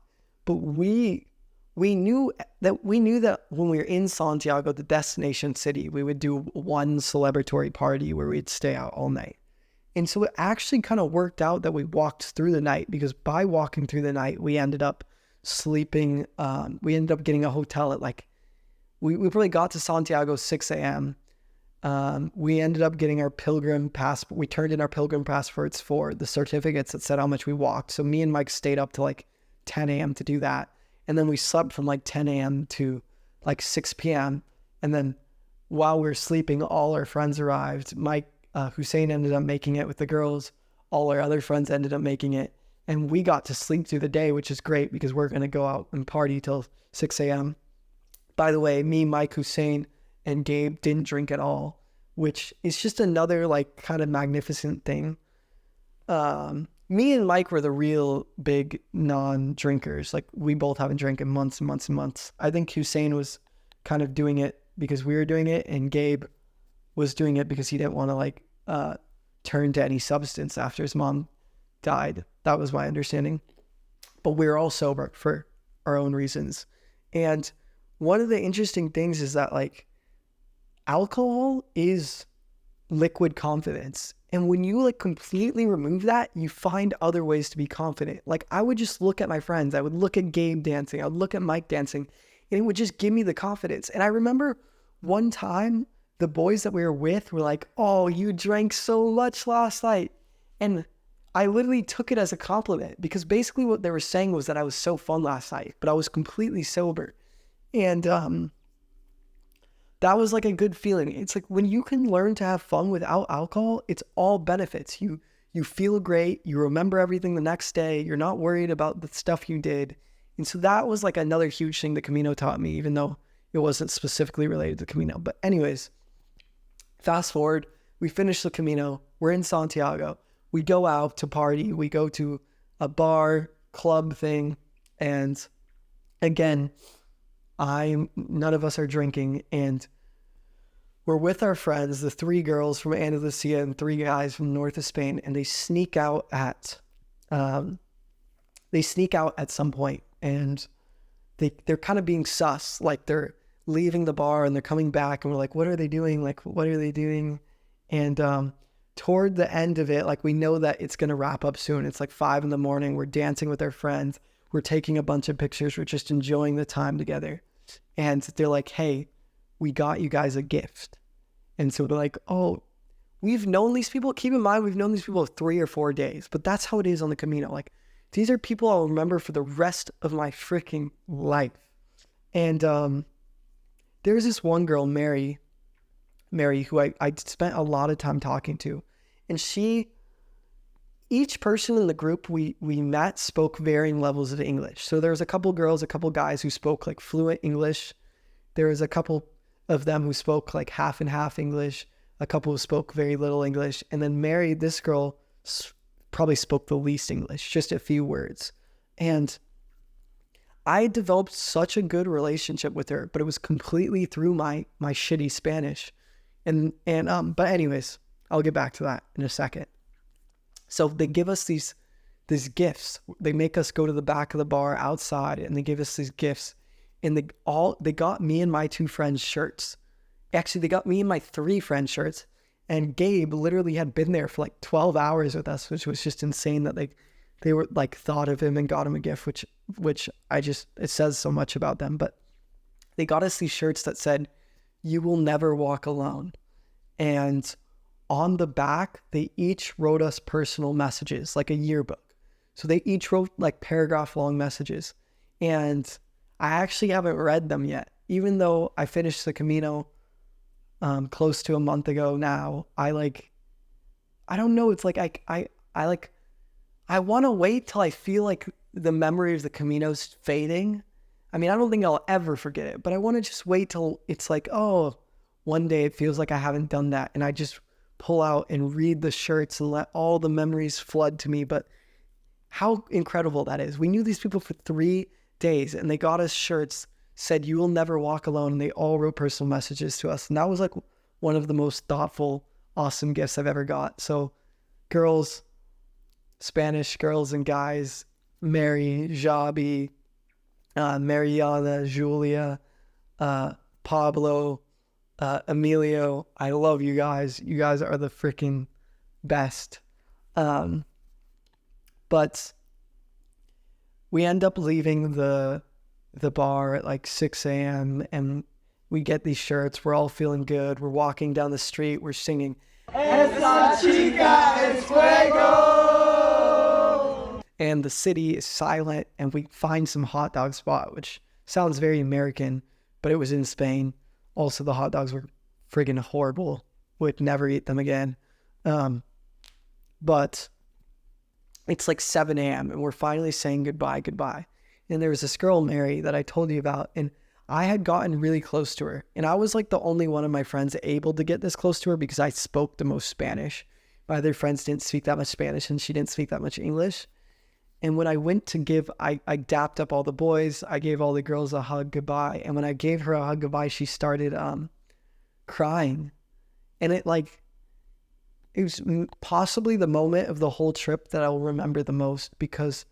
But we knew that when we were in Santiago, the destination city, we would do one celebratory party where we'd stay out all night. And so it actually kind of worked out that we walked through the night, because by walking through the night, we ended up sleeping. We ended up getting a hotel at like, we probably got to Santiago 6 a.m. We ended up getting our pilgrim passport. We turned in our pilgrim passports for the certificates that said how much we walked. So me and Mike stayed up to like 10 a.m. to do that. And then we slept from like 10 a.m. to like 6 p.m. And then while we were sleeping, all our friends arrived. Mike, Hussein ended up making it with the girls. All our other friends ended up making it. And we got to sleep through the day, which is great because we're going to go out and party till 6 a.m. By the way, me, Mike, Hussein, and Gabe didn't drink at all, which is just another like kind of magnificent thing. Me and Mike were the real big non-drinkers. Like we both haven't drank in months and months and months. I think Hussein was kind of doing it because we were doing it, and Gabe was doing it because he didn't want to like turn to any substance after his mom died. That was my understanding. But we were all sober for our own reasons. And one of the interesting things is that like alcohol is liquid confidence. And when you like completely remove that, you find other ways to be confident. Like I would just look at my friends. I would look at Gabe dancing. I would look at Mike dancing, and it would just give me the confidence. And I remember one time the boys that we were with were like, "Oh, you drank so much last night." And I literally took it as a compliment, because basically what they were saying was that I was so fun last night, but I was completely sober. And that was like a good feeling. It's like when you can learn to have fun without alcohol, it's all benefits. You feel great. You remember everything the next day. You're not worried about the stuff you did. And so that was like another huge thing the Camino taught me, even though it wasn't specifically related to Camino. But anyways, fast forward, we finish the Camino. We're in Santiago. We go out to party. We go to a bar, club thing. And again, none of us are drinking, and we're with our friends, the 3 girls from Andalusia and 3 guys from north of Spain, and they sneak out at some point, and they're kind of being sus, like they're leaving the bar and they're coming back, and we're like, what are they doing? Like, what are they doing? And toward the end of it, like we know that it's gonna wrap up soon. It's like 5 in the morning. We're dancing with our friends. We're taking a bunch of pictures. We're just enjoying the time together. And they're like, "Hey, we got you guys a gift." And so they're like, "Oh, we've known these people." Keep in mind, we've known these people 3 or 4 days, but that's how it is on the Camino. Like, these are people I'll remember for the rest of my freaking life. And there's this one girl, Mary, who I spent a lot of time talking to. And each person in the group we met spoke varying levels of English. So there was a couple girls, a couple guys who spoke like fluent English. There was a couple of them who spoke like half and half English, a couple who spoke very little English. And then Mary, this girl, probably spoke the least English, just a few words. And I developed such a good relationship with her, but it was completely through my shitty Spanish. But anyways, I'll get back to that in a second. So they give us these gifts. They make us go to the back of the bar outside, and they give us these gifts. And they got me and my 2 friends shirts. Actually, they got me and my 3 friends shirts. And Gabe literally had been there for like 12 hours with us, which was just insane that they were like thought of him and got him a gift, which it says so much about them. But they got us these shirts that said, "You will never walk alone." And on the back, they each wrote us personal messages, like a yearbook. So they each wrote like paragraph long messages. And I actually haven't read them yet. Even though I finished the Camino close to a month ago now, I don't know. It's like, I want to wait till I feel like the memory of the Camino's fading. I mean, I don't think I'll ever forget it, but I want to just wait till it's like, oh, one day it feels like I haven't done that. And I just pull out and read the shirts and let all the memories flood to me. But how incredible that is. We knew these people for 3 days and they got us shirts, said, "You will never walk alone." And they all wrote personal messages to us. And that was like one of the most thoughtful, awesome gifts I've ever got. So girls, Spanish girls and guys, Mary, Javi, Mariana, Julia, Pablo, Emilio, I love you guys. You guys are the freaking best. But we end up leaving the bar at like 6 a.m. and we get these shirts. We're all feeling good. We're walking down the street. We're singing, "Esa chica es fuego!" And the city is silent, and we find some hot dog spot, which sounds very American, but it was in Spain. Also, the hot dogs were friggin' horrible. Would never eat them again. But it's like 7 a.m. and we're finally saying goodbye. And there was this girl, Mary, that I told you about, and I had gotten really close to her. And I was like the only one of my friends able to get this close to her because I spoke the most Spanish. My other friends didn't speak that much Spanish and she didn't speak that much English. And when I went to give, I dapped up all the boys. I gave all the girls a hug goodbye. And when I gave her a hug goodbye, she started crying. And it was possibly the moment of the whole trip that I will remember the most, because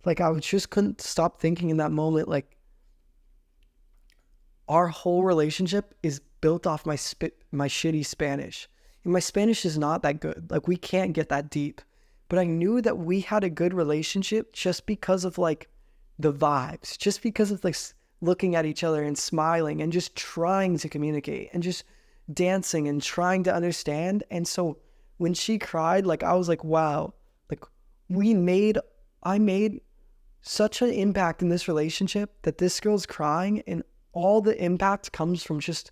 like I just couldn't stop thinking in that moment, like our whole relationship is built off my shitty Spanish. And my Spanish is not that good. Like we can't get that deep. But I knew that we had a good relationship just because of like the vibes, just because of like looking at each other and smiling and just trying to communicate and just dancing and trying to understand. And so when she cried, like I was like, wow, like I made such an impact in this relationship that this girl's crying, and all the impact comes from just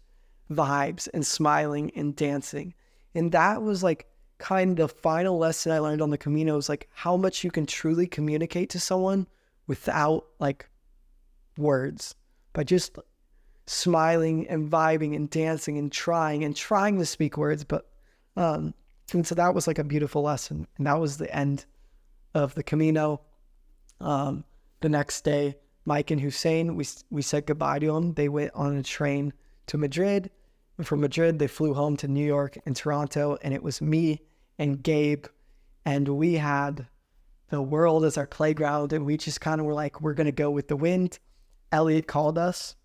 vibes and smiling and dancing. And that was like kind of the final lesson I learned on the Camino, is like how much you can truly communicate to someone without like words, by just smiling and vibing and dancing and trying to speak words. But and so that was like a beautiful lesson, and that was the end of the Camino. The next day, Mike and Hussein, we said goodbye to them. They went on a train to Madrid, and from Madrid they flew home to New York and Toronto, and it was me and Gabe, and we had the world as our playground, and we just kind of were like, we're gonna go with the wind. Elliot called us.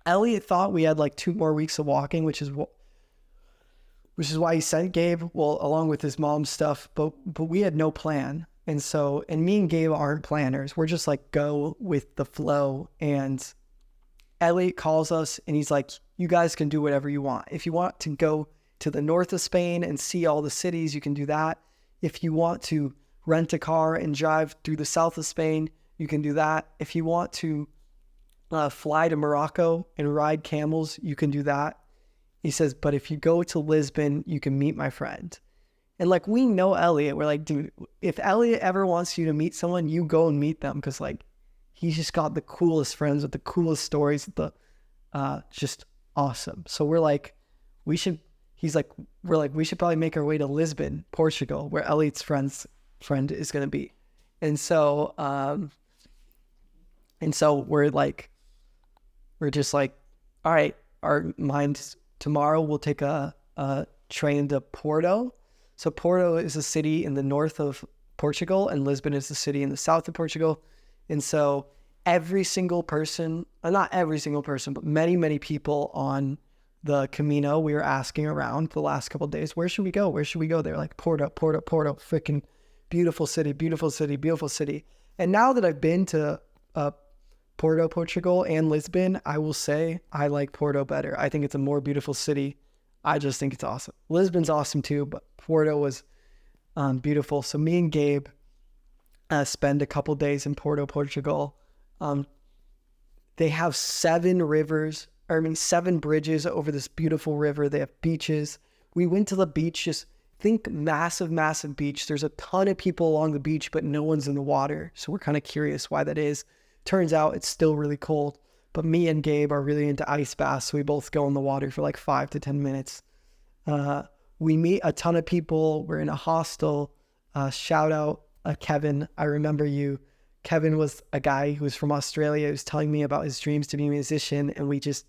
Elliot thought we had like 2 more weeks of walking, which is why he sent Gabe, well, along with his mom's stuff, but we had no plan. And me and Gabe aren't planners. We're just like go with the flow. And Elliot calls us and he's like, you guys can do whatever you want. If you want to go to the north of Spain and see all the cities, you can do that. If you want to rent a car and drive through the south of Spain, you can do that. If you want to fly to Morocco and ride camels, you can do that. He says, but if you go to Lisbon, you can meet my friend. And like, we know Elliot. We're like, dude, if Elliot ever wants you to meet someone, you go and meet them. Cause like, he's just got the coolest friends with the coolest stories, just awesome. So we're like, we should probably make our way to Lisbon, Portugal, where Elliot's friend is going to be. And so we're just like, all right, our minds, tomorrow we'll take a train to Porto. So Porto is a city in the north of Portugal, and Lisbon is the city in the south of Portugal. And so every single person, not every single person, but many, many people on the Camino, we were asking around the last couple of days, where should we go? Where should we go? They're like, Porto, freaking beautiful city, beautiful city, beautiful city. And now that I've been to Porto, Portugal, and Lisbon, I will say I like Porto better. I think it's a more beautiful city. I just think it's awesome. Lisbon's awesome too, but Porto was beautiful. So me and Gabe spend a couple days in Porto, Portugal. They have 7 bridges over this beautiful river. They have beaches. We went to the beach, just think massive, massive beach. There's a ton of people along the beach, but no one's in the water. So we're kind of curious why that is. Turns out it's still really cold. But me and Gabe are really into ice baths, so we both go in the water for like 5 to 10 minutes. we meet a ton of people. We're in a hostel. Shout out Kevin. I remember you. Kevin was a guy who was from Australia who was telling me about his dreams to be a musician, and we just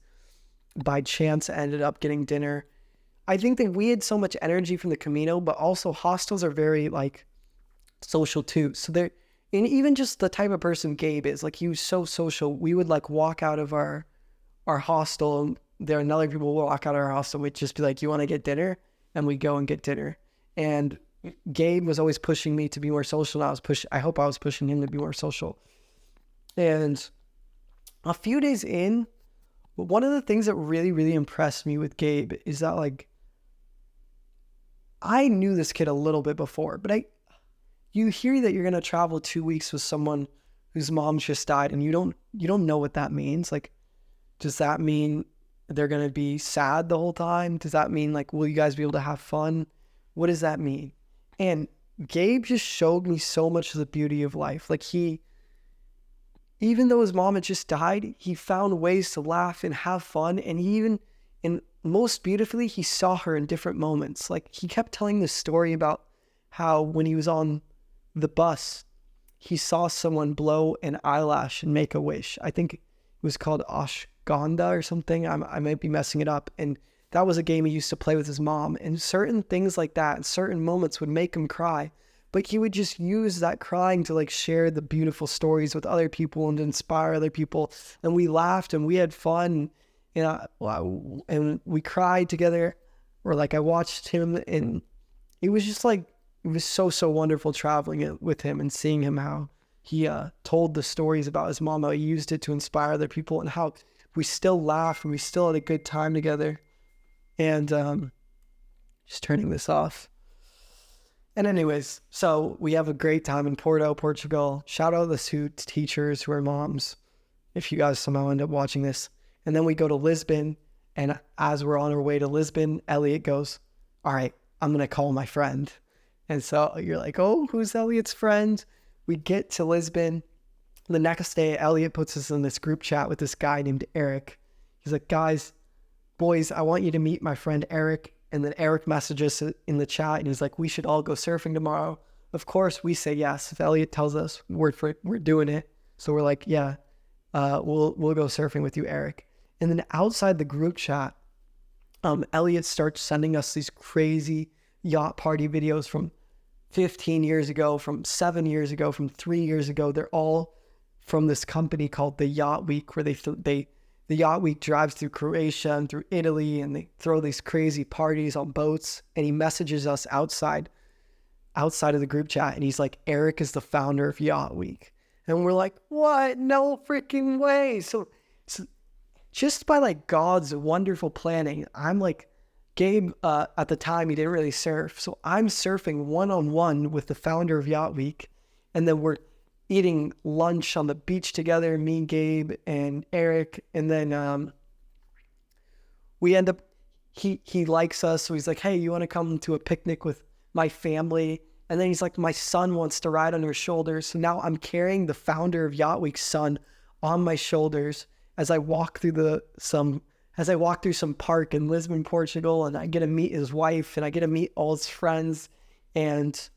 by chance ended up getting dinner. I think that we had so much energy from the Camino, but also hostels are very like social too. So they're, and even just the type of person Gabe is, like he was so social. We would like walk out of our hostel, and there are other people would walk out of our hostel. We'd just be like, "You want to get dinner?" And we'd go and get dinner. And Gabe was always pushing me to be more social. And I hope I was pushing him to be more social. And a few days in, one of the things that really, really impressed me with Gabe is that like, I knew this kid a little bit before, but you hear that you're going to travel 2 weeks with someone whose mom just died, and you don't know what that means. Like, does that mean they're going to be sad the whole time? Does that mean like, will you guys be able to have fun? What does that mean? And Gabe just showed me so much of the beauty of life. Like even though his mom had just died, he found ways to laugh and have fun. And most beautifully, he saw her in different moments. Like he kept telling this story about how when he was on the bus, he saw someone blow an eyelash and make a wish. I think it was called Ashganda or something. I might be messing it up. And that was a game he used to play with his mom. And certain things like that and certain moments would make him cry. But he would just use that crying to like share the beautiful stories with other people and to inspire other people. And we laughed and we had fun. And we cried together. Or like I watched him, and it was just like, it was so wonderful traveling with him and seeing him, how he told the stories about his mom, how he used it to inspire other people, and how we still laughed and we still had a good time together. And just turning this off. And anyways, so we have a great time in Porto, Portugal. Shout out the teachers who are moms, if you guys somehow end up watching this. And then we go to Lisbon, and as we're on our way to Lisbon, Elliot goes, "All right, I'm going to call my friend." And so you're like, "Oh, who's Elliot's friend?" We get to Lisbon. The next day, Elliot puts us in this group chat with this guy named Eric. He's like, "Boys, I want you to meet my friend Eric." And then Eric messages in the chat, and he's like, "We should all go surfing tomorrow." Of course, we say yes. If Elliot tells us, we're doing it. So we're like, "Yeah, we'll go surfing with you, Eric." And then outside the group chat, Elliot starts sending us these crazy yacht party videos from 15 years ago, from 7 years ago, from 3 years ago. They're all from this company called the Yacht Week, where the Yacht Week drives through Croatia and through Italy, and they throw these crazy parties on boats. And he messages us outside of the group chat, and he's like, "Eric is the founder of Yacht Week." And we're like, "What? No freaking way." So just by like God's wonderful planning, I'm like, Gabe, at the time, he didn't really surf. So I'm surfing one-on-one with the founder of Yacht Week. And then we're eating lunch on the beach together, me, Gabe, and Eric. And then we end up, he likes us. So he's like, "Hey, you want to come to a picnic with my family?" And then he's like, "My son wants to ride on your shoulders." So now I'm carrying the founder of Yacht Week's son on my shoulders as I walk through some park in Lisbon, Portugal, and I get to meet his wife, and I get to meet all his friends, and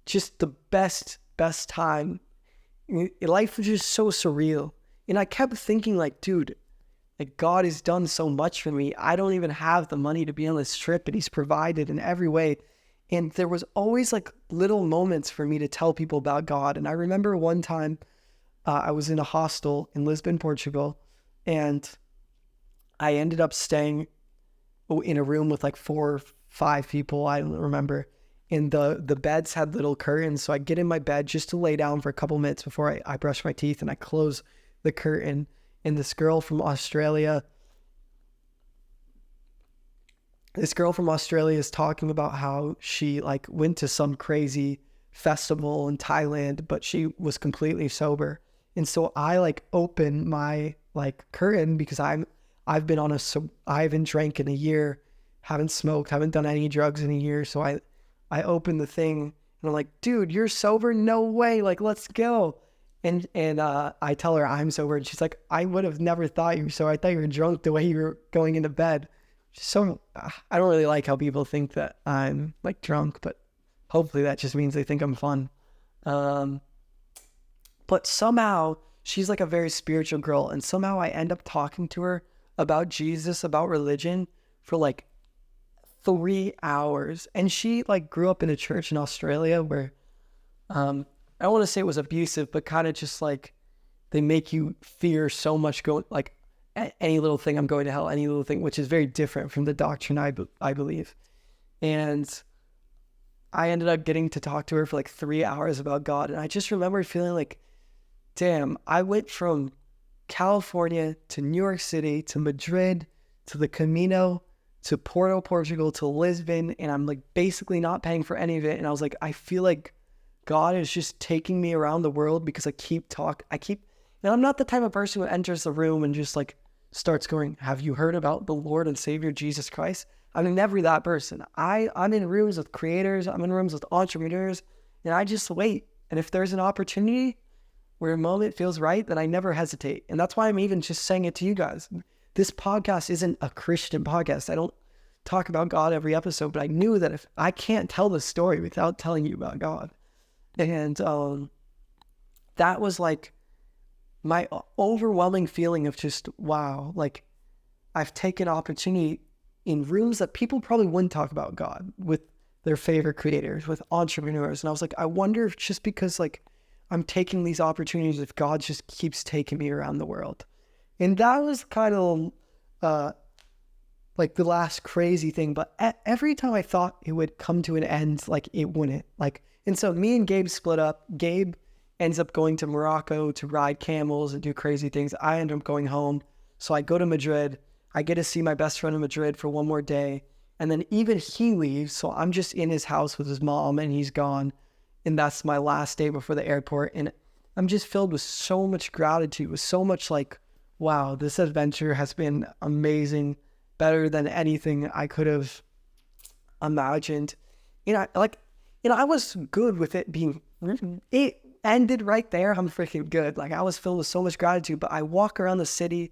just the best time. Life was just so surreal. And I kept thinking like, dude, like God has done so much for me. I don't even have the money to be on this trip, and he's provided in every way. And there was always like little moments for me to tell people about God. And I remember one time I was in a hostel in Lisbon, Portugal, and I ended up staying in a room with like 4 or 5 people. I don't remember. And the beds had little curtains. So I get in my bed just to lay down for a couple minutes before I brush my teeth, and I close the curtain. And this girl from Australia is talking about how she like went to some crazy festival in Thailand, but she was completely sober. And so I like open my like curtain because I haven't drank in a year, haven't smoked, haven't done any drugs in a year. So I open the thing and I'm like, "Dude, you're sober? No way. Like, let's go." And I tell her I'm sober, and she's like, "I would have never thought you were sober. I thought you were drunk the way you were going into bed." So I don't really like how people think that I'm like drunk, but hopefully that just means they think I'm fun. But somehow she's like a very spiritual girl, and somehow I end up talking to her about Jesus, about religion for like 3 hours. And she like grew up in a church in Australia where I don't want to say it was abusive, but kind of just like they make you fear so much going like any little thing, I'm going to hell, any little thing, which is very different from the doctrine I believe. And I ended up getting to talk to her for like 3 hours about God. And I just remember feeling like, damn, I went from California to New York City to Madrid to the Camino to Porto, Portugal to Lisbon. And I'm like basically not paying for any of it. And I was like, I feel like God is just taking me around the world because and I'm not the type of person who enters the room and just like starts going, have you heard about the Lord and Savior Jesus Christ? I'm never that person. I'm in rooms with creators, I'm in rooms with entrepreneurs, and I just wait. And if there's an opportunity where a moment feels right, then I never hesitate. And that's why I'm even just saying it to you guys. This podcast isn't a Christian podcast. I don't talk about God every episode, but I knew that if I can't tell the story without telling you about God. And that was like my overwhelming feeling of just, wow, like I've taken opportunity in rooms that people probably wouldn't talk about God with their favorite creators, with entrepreneurs. And I was like, I wonder if just because like I'm taking these opportunities, if God just keeps taking me around the world. And that was kind of like the last crazy thing. But every time I thought it would come to an end, like it wouldn't. Like, and so me and Gabe split up. Gabe ends up going to Morocco to ride camels and do crazy things. I end up going home. So I go to Madrid. I get to see my best friend in Madrid for one more day. And then even he leaves. So I'm just in his house with his mom and he's gone. And that's my last day before the airport. And I'm just filled with so much gratitude, with so much like, wow, this adventure has been amazing, better than anything I could have imagined. I was good with it being, it ended right there. I'm freaking good. Like I was filled with so much gratitude, but I walk around the city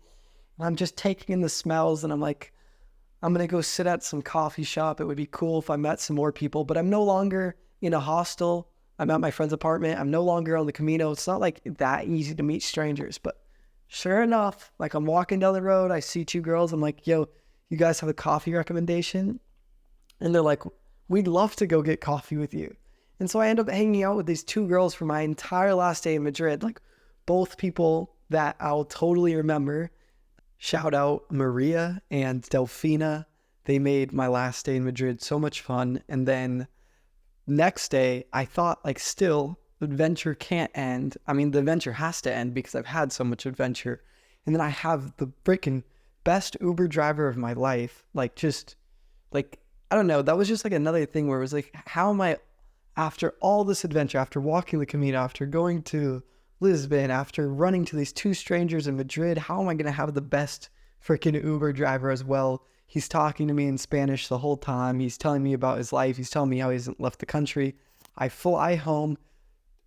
and I'm just taking in the smells and I'm like, I'm going to go sit at some coffee shop. It would be cool if I met some more people, but I'm no longer in a hostel. I'm at my friend's apartment. I'm no longer on the Camino. It's not like that easy to meet strangers, but sure enough, like I'm walking down the road. I see two girls. I'm like, yo, you guys have a coffee recommendation? And they're like, we'd love to go get coffee with you. And so I end up hanging out with these two girls for my entire last day in Madrid, like both people that I'll totally remember. Shout out Maria and Delfina. They made my last day in Madrid so much fun. And then next day, I thought like still, the adventure can't end. I mean, the adventure has to end because I've had so much adventure. And then I have the freaking best Uber driver of my life. Like just like, I don't know. That was just like another thing where it was like, how am I, after all this adventure, after walking the Camino, after going to Lisbon, after running to these two strangers in Madrid, how am I going to have the best freaking Uber driver as well? He's talking to me in Spanish the whole time. He's telling me about his life. He's telling me how he hasn't left the country. I fly home.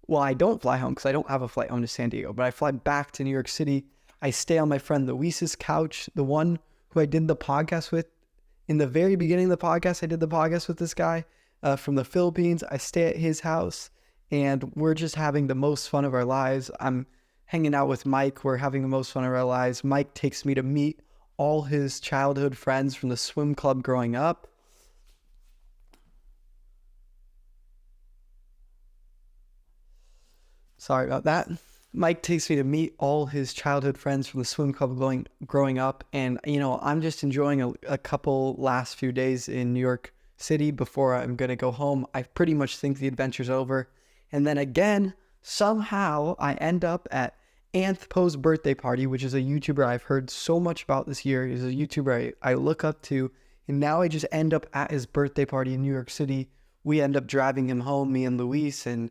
Well, I don't fly home because I don't have a flight home to San Diego, but I fly back to New York City. I stay on my friend Luis's couch, the one who I did the podcast with. In the very beginning of the podcast, I did the podcast with this guy from the Philippines. I stay at his house and we're just having the most fun of our lives. I'm hanging out with Mike. We're having the most fun of our lives. Mike takes me to meet all his childhood friends from the swim club growing up. Sorry about that. Mike takes me to meet all his childhood friends from the swim club growing up. And, I'm just enjoying a couple last few days in New York City before I'm going to go home. I pretty much think the adventure's over. And then again, somehow I end up at Anthpo's birthday party, which is a YouTuber I've heard so much about this year. He's a YouTuber I look up to. And now I just end up at his birthday party in New York City. We end up driving him home, me and Luis, and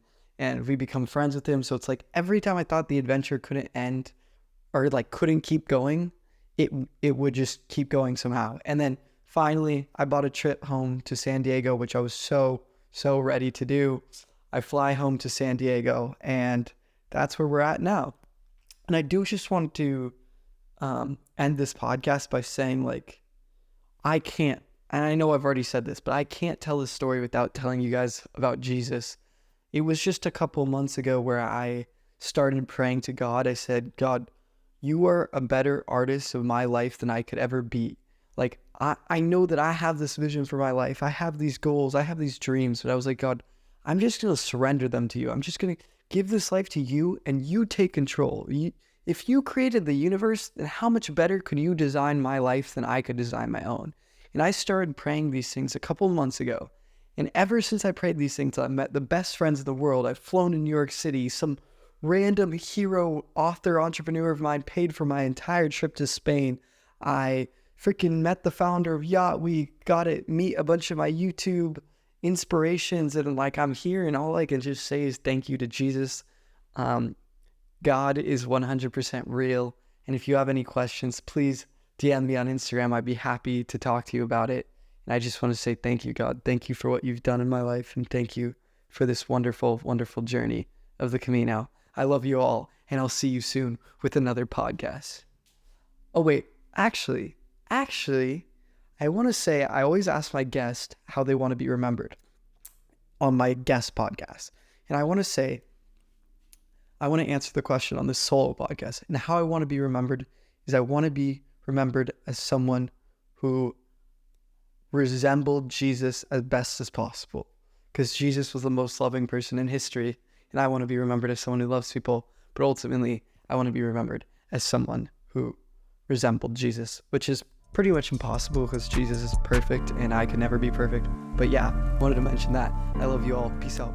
we become friends with him. So it's like every time I thought the adventure couldn't end or like couldn't keep going, it would just keep going somehow. And then finally I bought a trip home to San Diego, which I was so ready to do. I fly home to San Diego and that's where we're at now. And I do just want to end this podcast by saying like, I can't, and I know I've already said this, but I can't tell this story without telling you guys about Jesus. It was just a couple months ago where I started praying to God. I said, God, you are a better artist of my life than I could ever be. Like, I know that I have this vision for my life. I have these goals. I have these dreams. But I was like, God, I'm just going to surrender them to you. I'm just going to give this life to you, and you take control. If you created the universe, then how much better could you design my life than I could design my own? And I started praying these things a couple months ago. And ever since I prayed these things, I've met the best friends in the world. I've flown to New York City. Some random hero, author, entrepreneur of mine paid for my entire trip to Spain. I freaking met the founder of Yacht. We got to meet a bunch of my YouTube inspirations, and like, I'm here, and all I can just say is thank you to Jesus. God is 100% real. And if you have any questions, please DM me on Instagram. I'd be happy to talk to you about it. And I just want to say thank you, God. Thank you for what you've done in my life. And thank you for this wonderful, wonderful journey of the Camino. I love you all. And I'll see you soon with another podcast. Oh, wait. Actually, I want to say I always ask my guests how they want to be remembered on my guest podcast. And I want to say, I want to answer the question on this solo podcast. And how I want to be remembered is I want to be remembered as someone who resembled Jesus as best as possible. Because Jesus was the most loving person in history. And I want to be remembered as someone who loves people. But ultimately, I want to be remembered as someone who resembled Jesus, which is pretty much impossible because Jesus is perfect and I could never be perfect. But yeah, wanted to mention that. I love you all. Peace out.